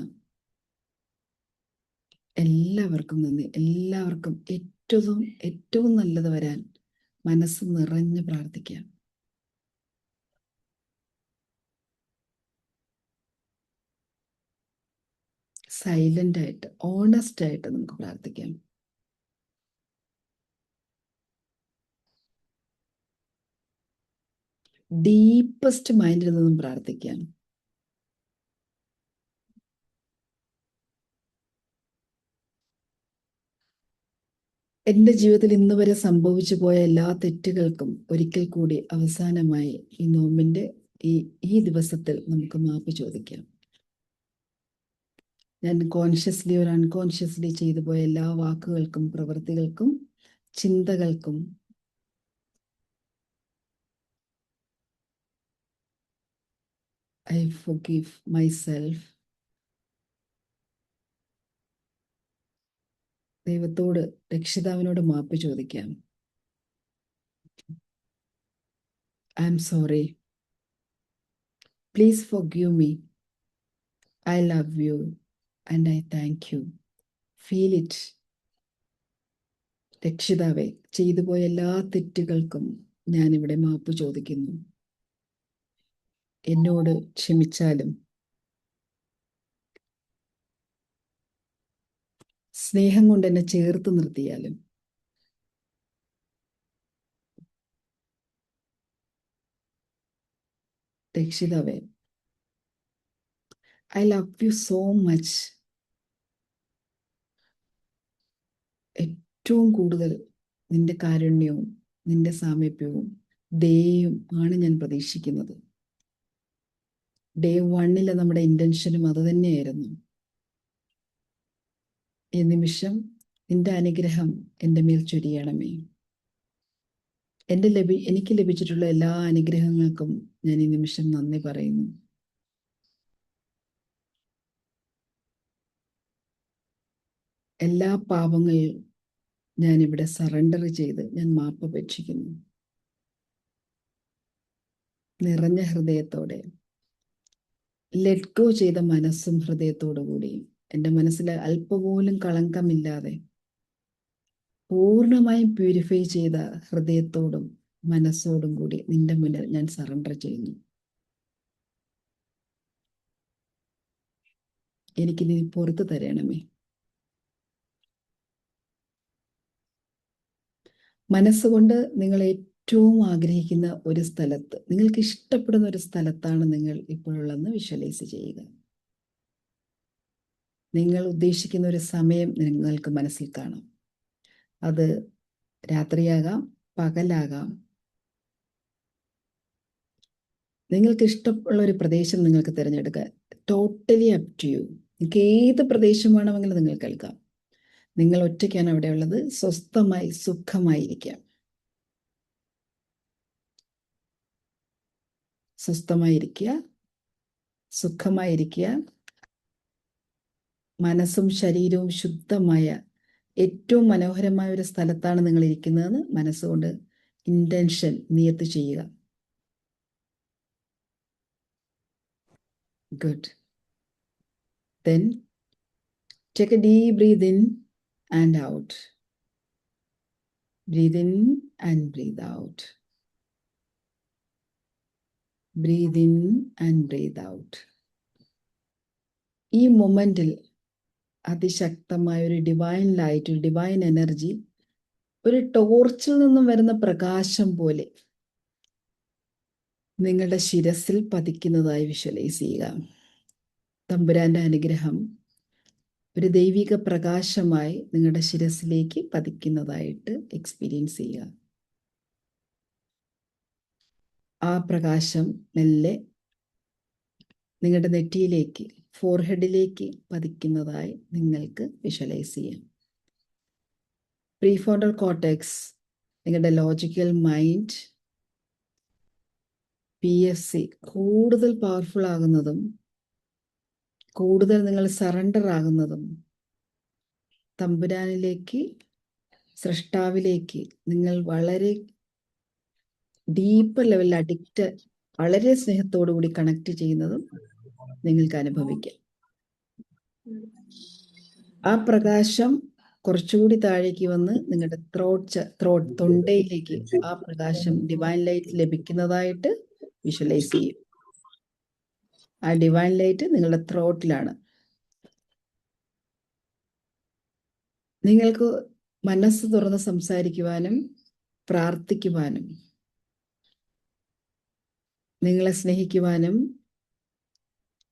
എല്ലാവർക്കും നന്ദി. എല്ലാവർക്കും ഏറ്റവും നല്ലത് വരാൻ മനസ്സ് നിറഞ്ഞ് പ്രാർത്ഥിക്കാം. സൈലന്റ് ആയിട്ട്, ഓണസ്റ്റ് ആയിട്ട് നമുക്ക് പ്രാർത്ഥിക്കാം. ഡീപ്പസ്റ്റ് മൈൻഡിൽ നിന്നും പ്രാർത്ഥിക്കാം. എൻ്റെ ജീവിതത്തിൽ ഇന്ന് വരെ സംഭവിച്ചു പോയ എല്ലാ തെറ്റുകൾക്കും ഒരിക്കൽ കൂടി അവസാനമായി ഈ നോമ്പിൻ്റെ ഈ ദിവസത്തിൽ നമുക്ക് മാപ്പ് ചോദിക്കാം. ഞാൻ കോൺഷ്യസ്ലി ഒരു അൺകോൺഷ്യസ്ലി ചെയ്തു പോയ എല്ലാ വാക്കുകൾക്കും, പ്രവൃത്തികൾക്കും, ചിന്തകൾക്കും I forgive myself. ദൈവത്തോട്, രക്ഷിതാവിനോട് മാപ്പ് ചോദിക്കാം. I am sorry. Please forgive me. I love you and I thank you. Feel it. രക്ഷിതാവേ, ചെയ്തു പോയ എല്ലാ തെറ്റുകൾക്കും ഞാനിവിടെ മാപ്പ് ചോദിക്കുന്നു. എന്നോട് ക്ഷമിച്ചാലും സ്നേഹം കൊണ്ട് എന്നെ ചേർത്ത് നിർത്തിയാലും രക്ഷിതാവേ, I love you so much. ഏറ്റവും കൂടുതൽ നിന്റെ കാരുണ്യവും നിന്റെ സാമീപ്യവും ദയയും ആണ് ഞാൻ പ്രതീക്ഷിക്കുന്നത്. ഡേ 1 നമ്മുടെ ഇന്റൻഷനും അത് തന്നെയായിരുന്നു. ഈ നിമിഷം നിന്റെ അനുഗ്രഹം എൻ്റെ മേൽ ചൊരിയണമേ. എനിക്ക് ലഭിച്ചിട്ടുള്ള എല്ലാ അനുഗ്രഹങ്ങൾക്കും ഞാൻ ഈ നിമിഷം നന്ദി പറയുന്നു. എല്ലാ പാപങ്ങളും ഞാനിവിടെ സറണ്ടർ ചെയ്ത് ഞാൻ മാപ്പ് അപേക്ഷിക്കുന്നു. നിറഞ്ഞ ഹൃദയത്തോടെ, ലെറ്റ് ഗോ ചെയ്ത മനസ്സും ഹൃദയത്തോടു കൂടി, എൻ്റെ മനസ്സിൽ അല്പപോലും കളങ്കമില്ലാതെ പൂർണ്ണമായും പ്യൂരിഫൈ ചെയ്ത ഹൃദയത്തോടും മനസ്സോടും കൂടി നിന്റെ മുന്നിൽ ഞാൻ സറണ്ടർ ചെയ്യുന്നു. എനിക്ക് നീ പുറത്തു തരണമേ. മനസ്സുകൊണ്ട് നിങ്ങൾ ഏറ്റവും ആഗ്രഹിക്കുന്ന ഒരു സ്ഥലത്ത്, നിങ്ങൾക്ക് ഇഷ്ടപ്പെടുന്ന ഒരു സ്ഥലത്താണ് നിങ്ങൾ ഇപ്പോഴുള്ളതെന്ന് വിഷ്വലൈസ് ചെയ്യുക. നിങ്ങൾ ഉദ്ദേശിക്കുന്ന ഒരു സമയം നിങ്ങൾക്ക് മനസ്സിൽ കാണാം. അത് രാത്രിയാകാം, പകലാകാം. നിങ്ങൾക്ക് ഇഷ്ടമുള്ള ഒരു പ്രദേശം നിങ്ങൾക്ക് തിരഞ്ഞെടുക്കുക. Totally up to you. നിങ്ങൾക്ക് ഏത് പ്രദേശം വേണമെങ്കിലും നിങ്ങൾക്ക് കേൾക്കാം. നിങ്ങൾ ഒറ്റയ്ക്കാണ് അവിടെ ഉള്ളത്. സ്വസ്ഥമായി സുഖമായിരിക്കാം. സ്വസ്ഥമായിരിക്കുക, സുഖമായിരിക്കുക. മനസ്സും ശരീരവും ശുദ്ധമായ ഏറ്റവും മനോഹരമായ ഒരു സ്ഥലത്താണ് നിങ്ങൾ ഇരിക്കുന്നതെന്ന് മനസ്സുകൊണ്ട് ഇന്റൻഷൻ നിയത്ത് ചെയ്യുക. Good. Then take a deep breathe in and out. Breathe in and breathe out. Breathe in and breathe out. ഈ മൊമെന്റിൽ അതിശക്തമായ ഒരു ഡിവൈൻ ലൈറ്റ്, ഒരു ഡിവൈൻ എനർജി, ഒരു ടോർച്ചിൽ നിന്നും വരുന്ന പ്രകാശം പോലെ നിങ്ങളുടെ ശിരസിൽ പതിക്കുന്നതായി വിഷ്വലൈസ് ചെയ്യുക. തമ്പുരാന്റെ അനുഗ്രഹം ഒരു ദൈവിക പ്രകാശമായി നിങ്ങളുടെ ശിരസിലേക്ക് പതിക്കുന്നതായിട്ട് എക്സ്പീരിയൻസ് ചെയ്യുക. ആ പ്രകാശം മെല്ലെ നിങ്ങളുടെ നെറ്റിയിലേക്ക്, ഫോർഹെഡിലേക്ക് പതിക്കുന്നതായി നിങ്ങൾക്ക് വിഷ്വലൈസ് ചെയ്യാം. പ്രീഫ്രോണ്ടൽ കോർട്ടെക്സ്, നിങ്ങളുടെ ലോജിക്കൽ മൈൻഡ്, PFC കൂടുതൽ പവർഫുൾ ആകുന്നതും കൂടുതൽ നിങ്ങൾ സറണ്ടർ ആകുന്നതും തമ്പുരാനിലേക്ക്, സൃഷ്ടാവിലേക്ക് നിങ്ങൾ വളരെ ഡീപ്പ് ലെവലിൽ അഡിക്റ്റ്, വളരെ സ്നേഹത്തോടു കൂടി കണക്ട് ചെയ്യുന്നതും നിങ്ങൾക്ക് അനുഭവിക്കാം. ആ പ്രകാശം കുറച്ചുകൂടി താഴേക്ക് വന്ന് നിങ്ങളുടെ തൊണ്ടയിലേക്ക് ആ പ്രകാശം, ഡിവൈൻ ലൈറ്റ് ലഭിക്കുന്നതായിട്ട് വിഷ്വലൈസ് ചെയ്യും. ആ ഡിവൈൻ ലൈറ്റ് നിങ്ങളുടെ ത്രോട്ടിലാണ്. നിങ്ങൾക്ക് മനസ്സ് തുറന്ന് സംസാരിക്കുവാനും പ്രാർത്ഥിക്കുവാനും നിങ്ങളെ സ്നേഹിക്കുവാനും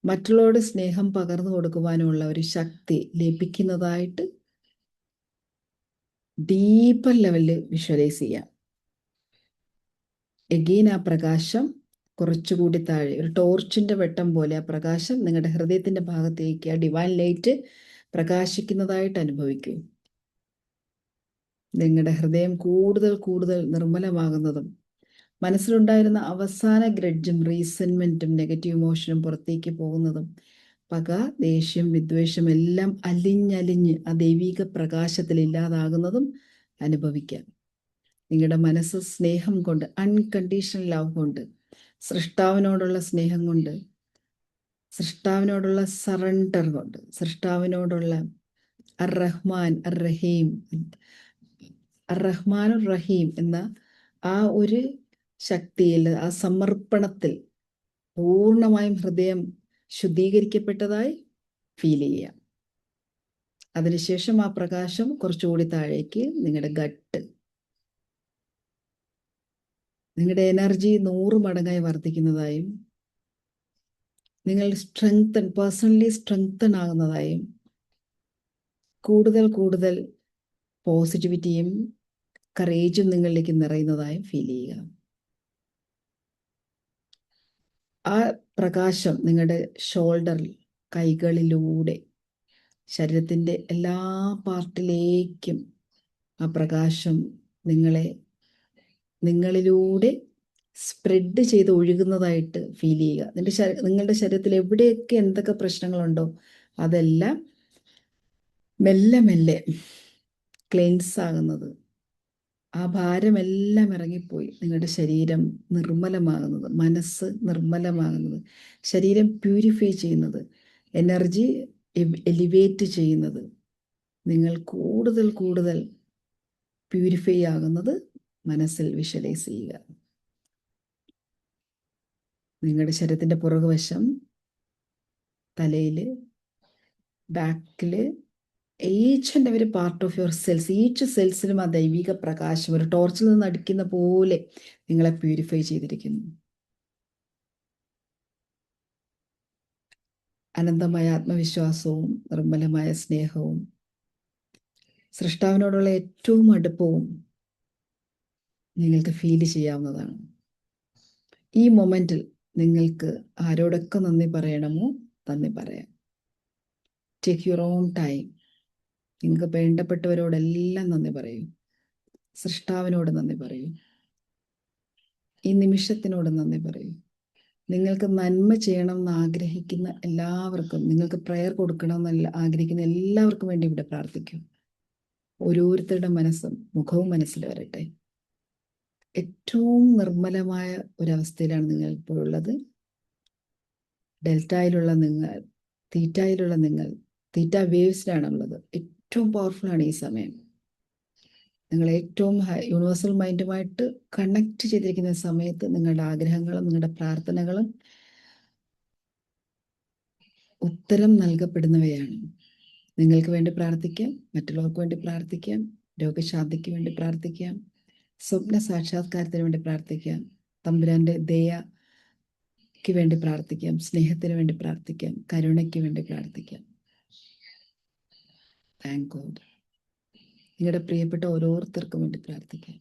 മറ്റുള്ളവരുടെ സ്നേഹം പകർന്നു കൊടുക്കുവാനുമുള്ള ഒരു ശക്തി ലഭിക്കുന്നതായിട്ട് ഡീപ്പർ ലെവലിൽ വിഷ്വലൈസ് ചെയ്യാം. എഗെയിൻ ആ പ്രകാശം കുറച്ചുകൂടി താഴെ, ഒരു ടോർച്ചിന്റെ വെട്ടം പോലെ ആ പ്രകാശം നിങ്ങളുടെ ഹൃദയത്തിന്റെ ഭാഗത്തേക്ക്, ആ ഡിവൈൻ ലൈറ്റ് പ്രകാശിക്കുന്നതായിട്ട് അനുഭവിക്കൂ. നിങ്ങളുടെ ഹൃദയം കൂടുതൽ കൂടുതൽ നിർമ്മലമാകുന്നതും മനസ്സിലുണ്ടായിരുന്ന അവസാന ഗ്രഡ്ജും റീസെന്റ്മെന്റും നെഗറ്റീവ് ഇമോഷനും പുറത്തേക്ക് പോകുന്നതും പക, ദേഷ്യം, വിദ്വേഷം എല്ലാം അലിഞ്ഞലിഞ്ഞ് ആ ദൈവിക പ്രകാശത്തിൽ ഇല്ലാതാകുന്നതും അനുഭവിക്കാം. നിങ്ങളുടെ മനസ്സ് സ്നേഹം കൊണ്ട്, അൺകണ്ടീഷണൽ ലവ് കൊണ്ട്, സൃഷ്ടാവിനോടുള്ള സ്നേഹം കൊണ്ട്, സൃഷ്ടാവിനോടുള്ള സറണ്ടർ കൊണ്ട്, സൃഷ്ടാവിനോടുള്ള അർ-റഹ്മാൻ അർ-റഹീം, അർ-റഹ്മാൻ റഹീം എന്ന ആ ഒരു ശക്തിയിൽ, ആ സമർപ്പണത്തിൽ പൂർണ്ണമായും ഹൃദയം ശുദ്ധീകരിക്കപ്പെട്ടതായി ഫീൽ ചെയ്യാം. അതിനുശേഷം ആ പ്രകാശം കുറച്ചുകൂടി താഴേക്ക് നിങ്ങളുടെ ഗട്ട്, നിങ്ങളുടെ എനർജി 100 മടങ്ങായി വർദ്ധിക്കുന്നതായും നിങ്ങൾ പേഴ്സണലി സ്ട്രെങ്തൻ ആകുന്നതായും കൂടുതൽ കൂടുതൽ പോസിറ്റിവിറ്റിയും കറേജും നിങ്ങളിലേക്ക് നിറയുന്നതായും ഫീൽ ചെയ്യുക. ആ പ്രകാശം നിങ്ങളുടെ ഷോൾഡറിൽ, കൈകളിലൂടെ ശരീരത്തിൻ്റെ എല്ലാ പാർട്ടിലേക്കും ആ പ്രകാശം നിങ്ങളിലൂടെ സ്പ്രെഡ് ചെയ്ത് ഒഴുകുന്നതായിട്ട് ഫീൽ ചെയ്യുക. നിങ്ങളുടെ ശരീരത്തിൽ എവിടെയൊക്കെ എന്തൊക്കെ പ്രശ്നങ്ങളുണ്ടോ അതെല്ലാം മെല്ലെ മെല്ലെ ക്ലെൻസ് ആകുന്നത്, ആ ഭാരമെല്ലാം ഇറങ്ങിപ്പോയി നിങ്ങളുടെ ശരീരം നിർമ്മലമാകുന്നത്, മനസ്സ് നിർമ്മലമാകുന്നത്, ശരീരം പ്യൂരിഫൈ ചെയ്യുന്നത്, എനർജി എലിവേറ്റ് ചെയ്യുന്നത്, നിങ്ങൾ കൂടുതൽ കൂടുതൽ പ്യൂരിഫൈ ആകുന്നത് മനസ്സിൽ വിഷ്വലൈസ് ചെയ്യുക. നിങ്ങളുടെ ശരീരത്തിൻ്റെ പുറകുവശം, തലയിൽ, ബാക്കിൽ, each and every part of your cells, each സെൽസിലും ആ ദൈവിക പ്രകാശം ഒരു ടോർച്ചിൽ നിന്ന് അടിക്കുന്ന പോലെ നിങ്ങളെ പ്യൂരിഫൈ ചെയ്തിരിക്കുന്നു. അനന്തമായ ആത്മവിശ്വാസവും നിർമ്മലമായ സ്നേഹവും സൃഷ്ടാവിനോടുള്ള ഏറ്റവും അടുപ്പവും നിങ്ങൾക്ക് ഫീൽ ചെയ്യാവുന്നതാണ്. ഈ മൊമെന്റിൽ നിങ്ങൾക്ക് ആരോടൊക്കെ നന്ദി പറയണമോ നന്ദി പറയാം. Take your own time. നിങ്ങൾക്ക് വേണ്ടപ്പെട്ടവരോടെല്ലാം നന്ദി പറയൂ. സൃഷ്ടാവിനോട് നന്ദി പറയൂ. ഈ നിമിഷത്തിനോട് നന്ദി പറയൂ. നിങ്ങൾക്ക് നന്മ ചെയ്യണമെന്ന് ആഗ്രഹിക്കുന്ന എല്ലാവർക്കും, നിങ്ങൾക്ക് പ്രയർ കൊടുക്കണമെന്ന് ആഗ്രഹിക്കുന്ന എല്ലാവർക്കും വേണ്ടി ഇവിടെ പ്രാർത്ഥിക്കും. ഓരോരുത്തരുടെ മനസ്സും മുഖവും മനസ്സിൽ വരട്ടെ. ഏറ്റവും നിർമ്മലമായ ഒരവസ്ഥയിലാണ് നിങ്ങൾ ഇപ്പോൾ ഉള്ളത്. ഡെൽറ്റയിലുള്ള നിങ്ങൾ, തീറ്റയിലുള്ള നിങ്ങൾ, തീറ്റ വേവ്സിലാണ് ഉള്ളത്. ഏറ്റവും പവർഫുൾ ആണ് ഈ സമയം. നിങ്ങൾ ഏറ്റവും യൂണിവേഴ്സൽ മൈൻഡുമായിട്ട് കണക്ട് ചെയ്തിരിക്കുന്ന സമയത്ത് നിങ്ങളുടെ ആഗ്രഹങ്ങളും നിങ്ങളുടെ പ്രാർത്ഥനകളും ഉത്തരം നൽകപ്പെടുന്നവയാണ്. നിങ്ങൾക്ക് വേണ്ടി പ്രാർത്ഥിക്കാം, മറ്റുള്ളവർക്ക് വേണ്ടി പ്രാർത്ഥിക്കാം, രോഗശാന്തിക്ക് വേണ്ടി പ്രാർത്ഥിക്കാം, സ്വപ്ന സാക്ഷാത്കാരത്തിന് വേണ്ടി പ്രാർത്ഥിക്കാം, തമ്പുരാന്റെ ദയയ്ക്ക് വേണ്ടി പ്രാർത്ഥിക്കാം, സ്നേഹത്തിന് വേണ്ടി പ്രാർത്ഥിക്കാം, കരുണയ്ക്ക് വേണ്ടി പ്രാർത്ഥിക്കാം. Thank God. നിങ്ങളുടെ പ്രിയപ്പെട്ട ഓരോരുത്തർക്കും വേണ്ടി പ്രാർത്ഥിക്കാം.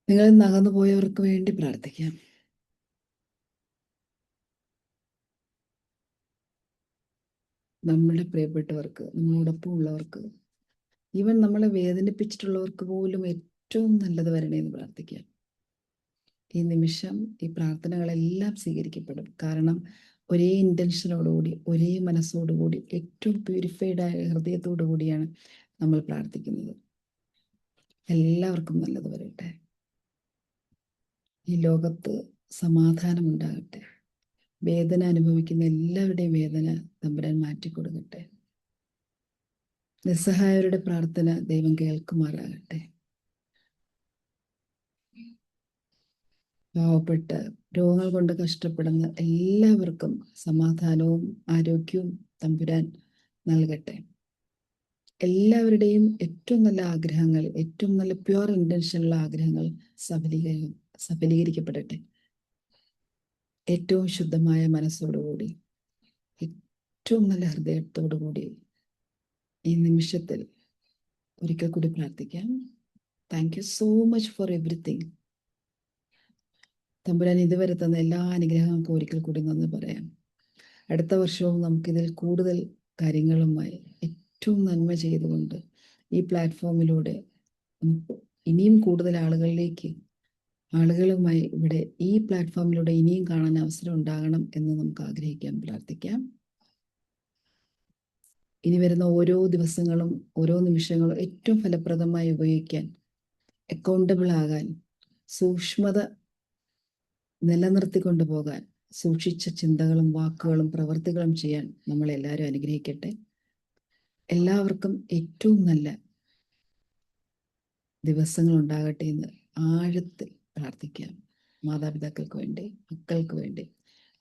നിങ്ങൾ നകന്നു പോയവർക്ക് വേണ്ടി പ്രാർത്ഥിക്കാം. നമ്മുടെ പ്രിയപ്പെട്ടവർക്ക്, നമ്മളോടൊപ്പം ഉള്ളവർക്ക്, ഈവൻ നമ്മളെ വേദനിപ്പിച്ചിട്ടുള്ളവർക്ക് പോലും ഏറ്റവും നല്ലത് വരണേന്ന് പ്രാർത്ഥിക്കാം. ഈ നിമിഷം ഈ പ്രാർത്ഥനകളെല്ലാം സ്വീകരിക്കപ്പെടും. കാരണം ഒരേ ഇൻറ്റൻഷനോടുകൂടി, ഒരേ മനസ്സോടുകൂടി, ഏറ്റവും പ്യൂരിഫൈഡ് ആയ ഹൃദയത്തോടു കൂടിയാണ് നമ്മൾ പ്രാർത്ഥിക്കുന്നത്. എല്ലാവർക്കും നല്ലത് വരട്ടെ. ഈ ലോകത്ത് സമാധാനം ഉണ്ടാകട്ടെ. വേദന അനുഭവിക്കുന്ന എല്ലാവരുടെയും വേദന തമ്പുരാൻ മാറ്റിക്കൊടുക്കട്ടെ. നിസ്സഹായരുടെ പ്രാർത്ഥന ദൈവം കേൾക്കുമാറാകട്ടെ. പാവപ്പെട്ട രോഗങ്ങൾ കൊണ്ട് കഷ്ടപ്പെടുന്ന എല്ലാവർക്കും സമാധാനവും ആരോഗ്യവും തമ്പുരാൻ നൽകട്ടെ. എല്ലാവരുടെയും ഏറ്റവും നല്ല ആഗ്രഹങ്ങൾ, ഏറ്റവും നല്ല പ്യുവർ ഇന്റൻഷനുള്ള ആഗ്രഹങ്ങൾ സഫലീകരിക്കപ്പെടട്ടെ. ഏറ്റവും ശുദ്ധമായ മനസ്സോടുകൂടി, ഏറ്റവും നല്ല ഹൃദയത്തോടുകൂടി ഈ നിമിഷത്തിൽ ഒരിക്കൽ കൂടി പ്രാർത്ഥിക്കാം. Thank you so much for everything. തമ്പുരാൻ ഇതുവരെ തന്ന എല്ലാ അനുഗ്രഹങ്ങൾക്കും ഒരിക്കൽ കൂടി നന്ദി പറയാം. അടുത്ത വർഷവും നമുക്കിതിൽ കൂടുതൽ കാര്യങ്ങളുമായി ഏറ്റവും നന്മ ചെയ്തുകൊണ്ട് ഈ പ്ലാറ്റ്ഫോമിലൂടെ നമുക്ക് ഇനിയും കൂടുതൽ ആളുകളുമായി ഇവിടെ ഈ പ്ലാറ്റ്ഫോമിലൂടെ ഇനിയും കാണാൻ അവസരം ഉണ്ടാകണം എന്ന് നമുക്ക് ആഗ്രഹിക്കാം, പ്രാർത്ഥിക്കാം. ഇനി വരുന്ന ഓരോ ദിവസങ്ങളും ഓരോ നിമിഷങ്ങളും ഏറ്റവും ഫലപ്രദമായി ഉപയോഗിക്കാൻ, അക്കൗണ്ടബിൾ ആകാൻ, സൂക്ഷ്മത നിലനിർത്തിക്കൊണ്ടു പോകാൻ, സൂക്ഷിച്ച ചിന്തകളും വാക്കുകളും പ്രവൃത്തികളും ചെയ്യാൻ നമ്മളെല്ലാവരും അനുഗ്രഹിക്കട്ടെ. എല്ലാവർക്കും ഏറ്റവും നല്ല ദിവസങ്ങൾ ഉണ്ടാകട്ടെ എന്ന് ആഴത്തിൽ പ്രാർത്ഥിക്കാം. മാതാപിതാക്കൾക്ക് വേണ്ടി, മക്കൾക്ക് വേണ്ടി,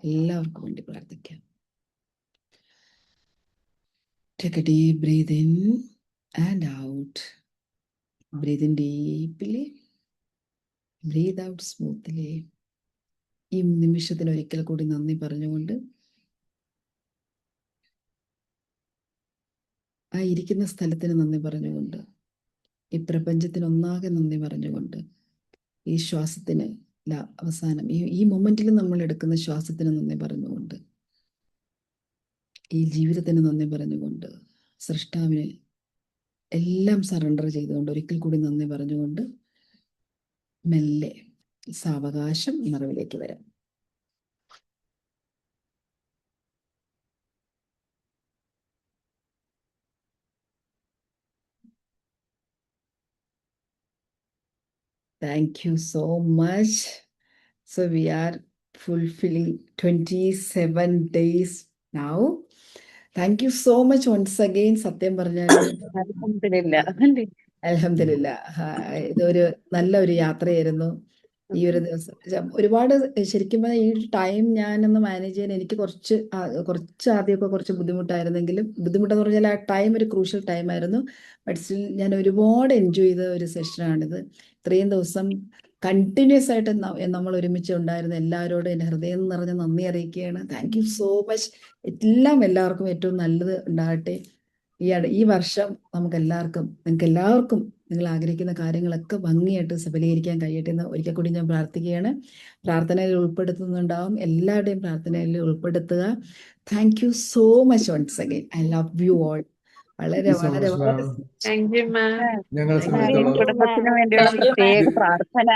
എല്ലാവർക്കും വേണ്ടി പ്രാർത്ഥിക്കാം. Take a deep breathe in and out. Breathe in deeply. Breathe out smoothly. ഈ നിമിഷത്തിന് ഒരിക്കൽ കൂടി നന്ദി പറഞ്ഞുകൊണ്ട്, ആ ഇരിക്കുന്ന സ്ഥലത്തിന് നന്ദി പറഞ്ഞുകൊണ്ട്, ഈ പ്രപഞ്ചത്തിന് ഒന്നാകെ നന്ദി പറഞ്ഞുകൊണ്ട്, ഈ ശ്വാസത്തിന് അവസാനം ഈ മൊമെന്റിൽ നമ്മൾ എടുക്കുന്ന ശ്വാസത്തിന് നന്ദി പറഞ്ഞുകൊണ്ട്, ഈ ജീവിതത്തിന് നന്ദി പറഞ്ഞുകൊണ്ട്, സൃഷ്ടാവിന് എല്ലാം സറണ്ടർ ചെയ്തുകൊണ്ട് ഒരിക്കൽ കൂടി നന്ദി പറഞ്ഞുകൊണ്ട് മെല്ലെ സാവകാശം നിറവിലേക്ക് വരാം. Thank you so much. So we are fulfilling 27 days now. Thank you so much once again. സത്യം പറഞ്ഞാൽ അൽഹംദുലില്ലാ, ഇതൊരു നല്ലൊരു യാത്രയായിരുന്നു. ഈ ഒരു ദിവസം ഒരുപാട് ശരിക്കും പറഞ്ഞാൽ ഈ ടൈം ഞാനൊന്ന് മാനേജ് ചെയ്യാൻ എനിക്ക് കുറച്ച് ആദ്യമൊക്കെ കുറച്ച് ബുദ്ധിമുട്ടായിരുന്നെങ്കിലും, ബുദ്ധിമുട്ടെന്ന് പറഞ്ഞാൽ ആ ടൈം ഒരു ക്രൂഷ്യൽ ടൈമായിരുന്നു. ബട്ട് സ്റ്റിൽ ഞാൻ ഒരുപാട് എൻജോയ് ചെയ്ത ഒരു സെഷനാണിത്. ഇത്രയും ദിവസം കണ്ടിന്യൂസ് ആയിട്ട് നമ്മൾ ഒരുമിച്ച് ഉണ്ടായിരുന്ന എല്ലാവരോടും എൻ്റെ ഹൃദയം നിറഞ്ഞ നന്ദി അറിയിക്കുകയാണ്. Thank you so much. എല്ലാവർക്കും ഏറ്റവും നല്ലത് ഉണ്ടാകട്ടെ. ഈ വർഷം നിങ്ങൾക്ക് എല്ലാവർക്കും നിങ്ങൾ ആഗ്രഹിക്കുന്ന കാര്യങ്ങളൊക്കെ ഭംഗിയായിട്ട് സഫലീകരിക്കാൻ കഴിയട്ടെ എന്ന് ഒരിക്കൽ കൂടി ഞാൻ പ്രാർത്ഥിക്കുകയാണ്. പ്രാർത്ഥനയിൽ ഉൾപ്പെടുത്തുന്നുണ്ടാവും, എല്ലാവരുടെയും പ്രാർത്ഥനയിൽ ഉൾപ്പെടുത്തുക. Thank you so much once again. I love you all. വളരെ വളരെ വളരെ താങ്ക് യു മാം. കുടുംബത്തിന് വേണ്ടിയുള്ള പ്രത്യേക പ്രാർത്ഥന.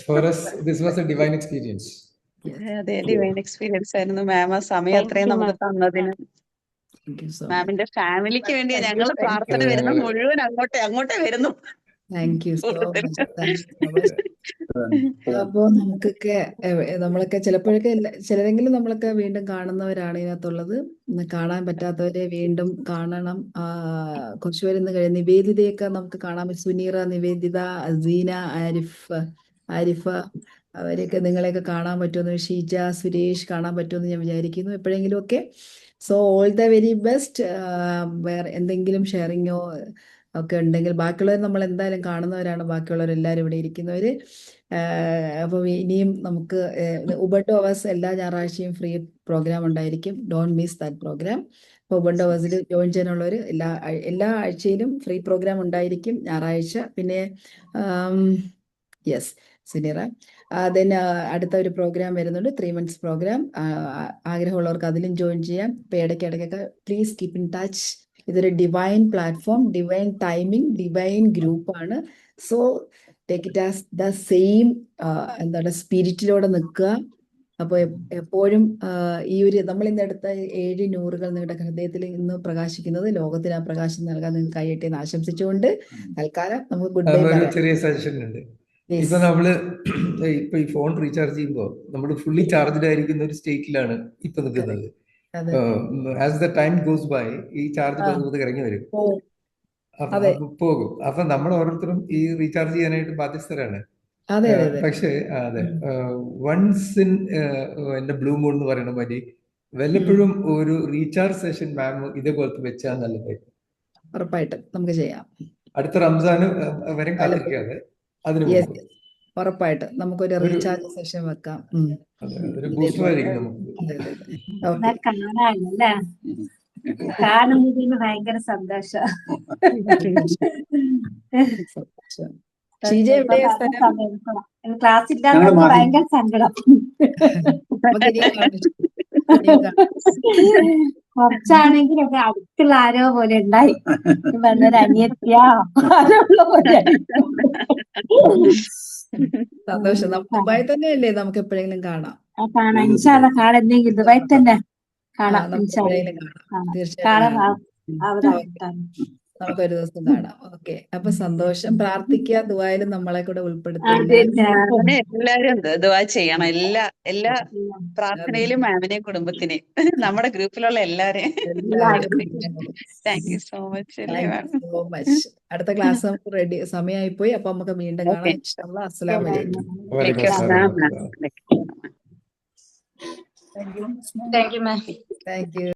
For us, this was a divine experience. അതെ, ഡിവൈൻ എക്സ്പീരിയൻസ് ആയിരുന്നു മാം. ആ സമയം താങ്ക് അത്രയും യു നമുക്ക് മാം. തന്നതിന്. Thank you so much. മാമിന്റെ ഫാമിലിക്ക് വേണ്ടിയാ താങ്ക് യു ഞങ്ങൾ താങ്ക് യു. പ്രാർത്ഥന വരുന്ന ഞങ്ങള് മുഴുവൻ അങ്ങോട്ടേ വരുന്നു. താങ്ക് യു സോ കൂടുതൽ. Much. Thank you so much. അപ്പോൾ നമുക്കൊക്കെ നമ്മളൊക്കെ ചിലപ്പോഴൊക്കെ ചിലരെങ്കിലും നമ്മളൊക്കെ വീണ്ടും കാണുന്നവരാണ് ഇതിനകത്തുള്ളത്. ഇന്ന് കാണാൻ പറ്റാത്തവരെ വീണ്ടും കാണണം. കുറച്ചുപേര് ഇന്ന് കഴിഞ്ഞ് നിവേദിതയൊക്കെ നമുക്ക് കാണാൻ പറ്റും. സുനീറ, നിവേദിത, സീന, ആരിഫ അവരെയൊക്കെ നിങ്ങളെയൊക്കെ കാണാൻ പറ്റുമെന്ന്, ഷീജ, സുരേഷ് കാണാൻ പറ്റുമെന്ന് ഞാൻ വിചാരിക്കുന്നു എപ്പോഴെങ്കിലും ഒക്കെ. So all the very best. വേറെ എന്തെങ്കിലും ഷെയറിങ്ങോ ഒക്കെ ഉണ്ടെങ്കിൽ ബാക്കിയുള്ളവർ നമ്മൾ എന്തായാലും കാണുന്നവരാണ്, ബാക്കിയുള്ളവരെല്ലാവരും ഇവിടെ ഇരിക്കുന്നവർ. അപ്പോൾ ഇനിയും നമുക്ക് ഉബണ്ടോ അവേഴ്സ് എല്ലാ ഞായറാഴ്ചയും ഫ്രീ പ്രോഗ്രാം ഉണ്ടായിരിക്കും. Don't miss that program. അപ്പോൾ ഉബണ്ടോ അവേഴ്സിൽ ജോയിൻ ചെയ്യാനുള്ളവർ എല്ലാ ആഴ്ചയിലും ഫ്രീ പ്രോഗ്രാം ഉണ്ടായിരിക്കും ഞായറാഴ്ച. പിന്നെ യെസ് സുനീറ, ദെൻ അടുത്ത ഒരു പ്രോഗ്രാം വരുന്നുണ്ട്, 3 months പ്രോഗ്രാം. ആഗ്രഹമുള്ളവർക്ക് അതിലും ജോയിൻ ചെയ്യാം. ഇപ്പോൾ ഇടയ്ക്കിടയ്ക്കൊക്കെ പ്ലീസ് കീപ്പ് ഇൻ ടച്ച്. ഇതൊരു divine platform, divine timing, divine ഗ്രൂപ്പാണ്. So take it as the same എന്താണ് സ്പിരിറ്റിലൂടെ നിൽക്കുക. അപ്പോൾ എപ്പോഴും ഈ ഒരു നമ്മൾ ഇന്നെടുത്ത 7 നൂറുകൾ നിങ്ങളുടെ ഹൃദയത്തിൽ ഇന്ന് പ്രകാശിക്കുന്നത് ലോകത്തിന് ആ പ്രകാശം നൽകാൻ നിങ്ങൾക്ക് കഴിയട്ടെ എന്ന് ആശംസിച്ചുകൊണ്ട് തൽക്കാലം നമുക്ക് ഗുഡ് ബൈ ഒരു പറയാം. ചെറിയ സജഷൻ ഉണ്ട്. Yes. ഇപ്പൊ നമ്മള് ഇപ്പൊ ഈ ഫോൺ റീചാർജ് ചെയ്യുമ്പോൾ നമ്മൾ ഫുള്ളി ചാർജ്ഡ് ആയിരിക്കുന്ന ഒരു സ്റ്റേറ്റിലാണ് ഇപ്പൊ നിൽക്കുന്നത്. അതെ as the time goes by ഈ ചാർജ് ആ പതുക്കെ ഇറങ്ങി വരും, അതെ അപ്പൊ പോകും. അപ്പൊ നമ്മൾ ഓരോരുത്തരും ഈ റീചാർജ് ചെയ്യാനായിട്ട് ബാധ്യസ്ഥരാണ്. അതെ അതെ അതെ പക്ഷേ അതെ, വൺസ് ഇൻ എന്റെ ബ്ലൂ മൂൺ എന്ന് പറയുന്ന മാതിരി വല്ലപ്പോഴും ഒരു റീചാർജ് സെഷൻ മാം ഇതേപോലത്തെ വെച്ചാൽ നല്ലതായിരിക്കും. ഉറപ്പായിട്ടും നമുക്ക് ചെയ്യാം. അടുത്ത റംസാന് വരെ കാത്തിരിക്കാതെ അതിനു യെസ് മുമ്പ് ഉറപ്പായിട്ടും നമുക്കൊരു ഒരു റീചാർജ് സെഷൻ വെക്കാം. ഒരു ബൂസ്റ്റർ ആയിരിക്കും നമുക്ക്. അതെ അതെ അതെ എന്നാ ഓക്കെ. കാണാനല്ലേ, കാണുന്നതിന് ഭയങ്കര സന്തോഷം. ഷീജ എവിടെയാ സ്ഥലം? ക്ലാസ് ഇല്ലാത്തത് ഭയങ്കര സങ്കടം. നമുക്ക് ഇനിയും കാണാം. ഇനിയും കാണാം. കുറച്ചാണെങ്കിലൊക്കെ അടുത്തുള്ള ആരോ പോലെ ഉണ്ടായി. പറഞ്ഞൊരു അനിയത്തിയാ ആരോ ഉള്ള പോലെ. സന്തോഷം. ദുബായി തന്നെയല്ലേ, നമുക്ക് എപ്പോഴെങ്കിലും കാണാം. കാണാം ഇൻഷാ അല്ലാ. കാണുന്നെങ്കിൽ ദുബായ് തന്നെ കാണാം. നമുക്ക് ഇൻഷാ അല്ലാ എപ്പോഴെങ്കിലും കാണാം, കാണാം. തീർച്ചയായിട്ടും കാണാം. അവിടെ നമുക്കൊരു ദിവസം കാണാം. ഓക്കെ, അപ്പൊ സന്തോഷം. പ്രാർത്ഥിക്കുക, ദുബായിലും നമ്മളെ കൂടെ ഉൾപ്പെടുത്തുക. അങ്ങനെ എല്ലാവരും ദുആ ചെയ്യണം. എല്ലാ പ്രാർത്ഥനയിലും മാമിനെയും കുടുംബത്തിനെയും നമ്മുടെ ഗ്രൂപ്പിലുള്ള എല്ലാരെയും. Thank you so much. അല്ലേ മാം? So much. അടുത്ത ക്ലാസ് നമുക്ക് റെഡി സമയമായിപ്പോയി. അപ്പൊ നമുക്ക് വീണ്ടും കാണാം. ഇൻഷാ അല്ലാ. അസ്സലാമു അലൈക്കും. Ma'am. Thank you ma'am. Thank U.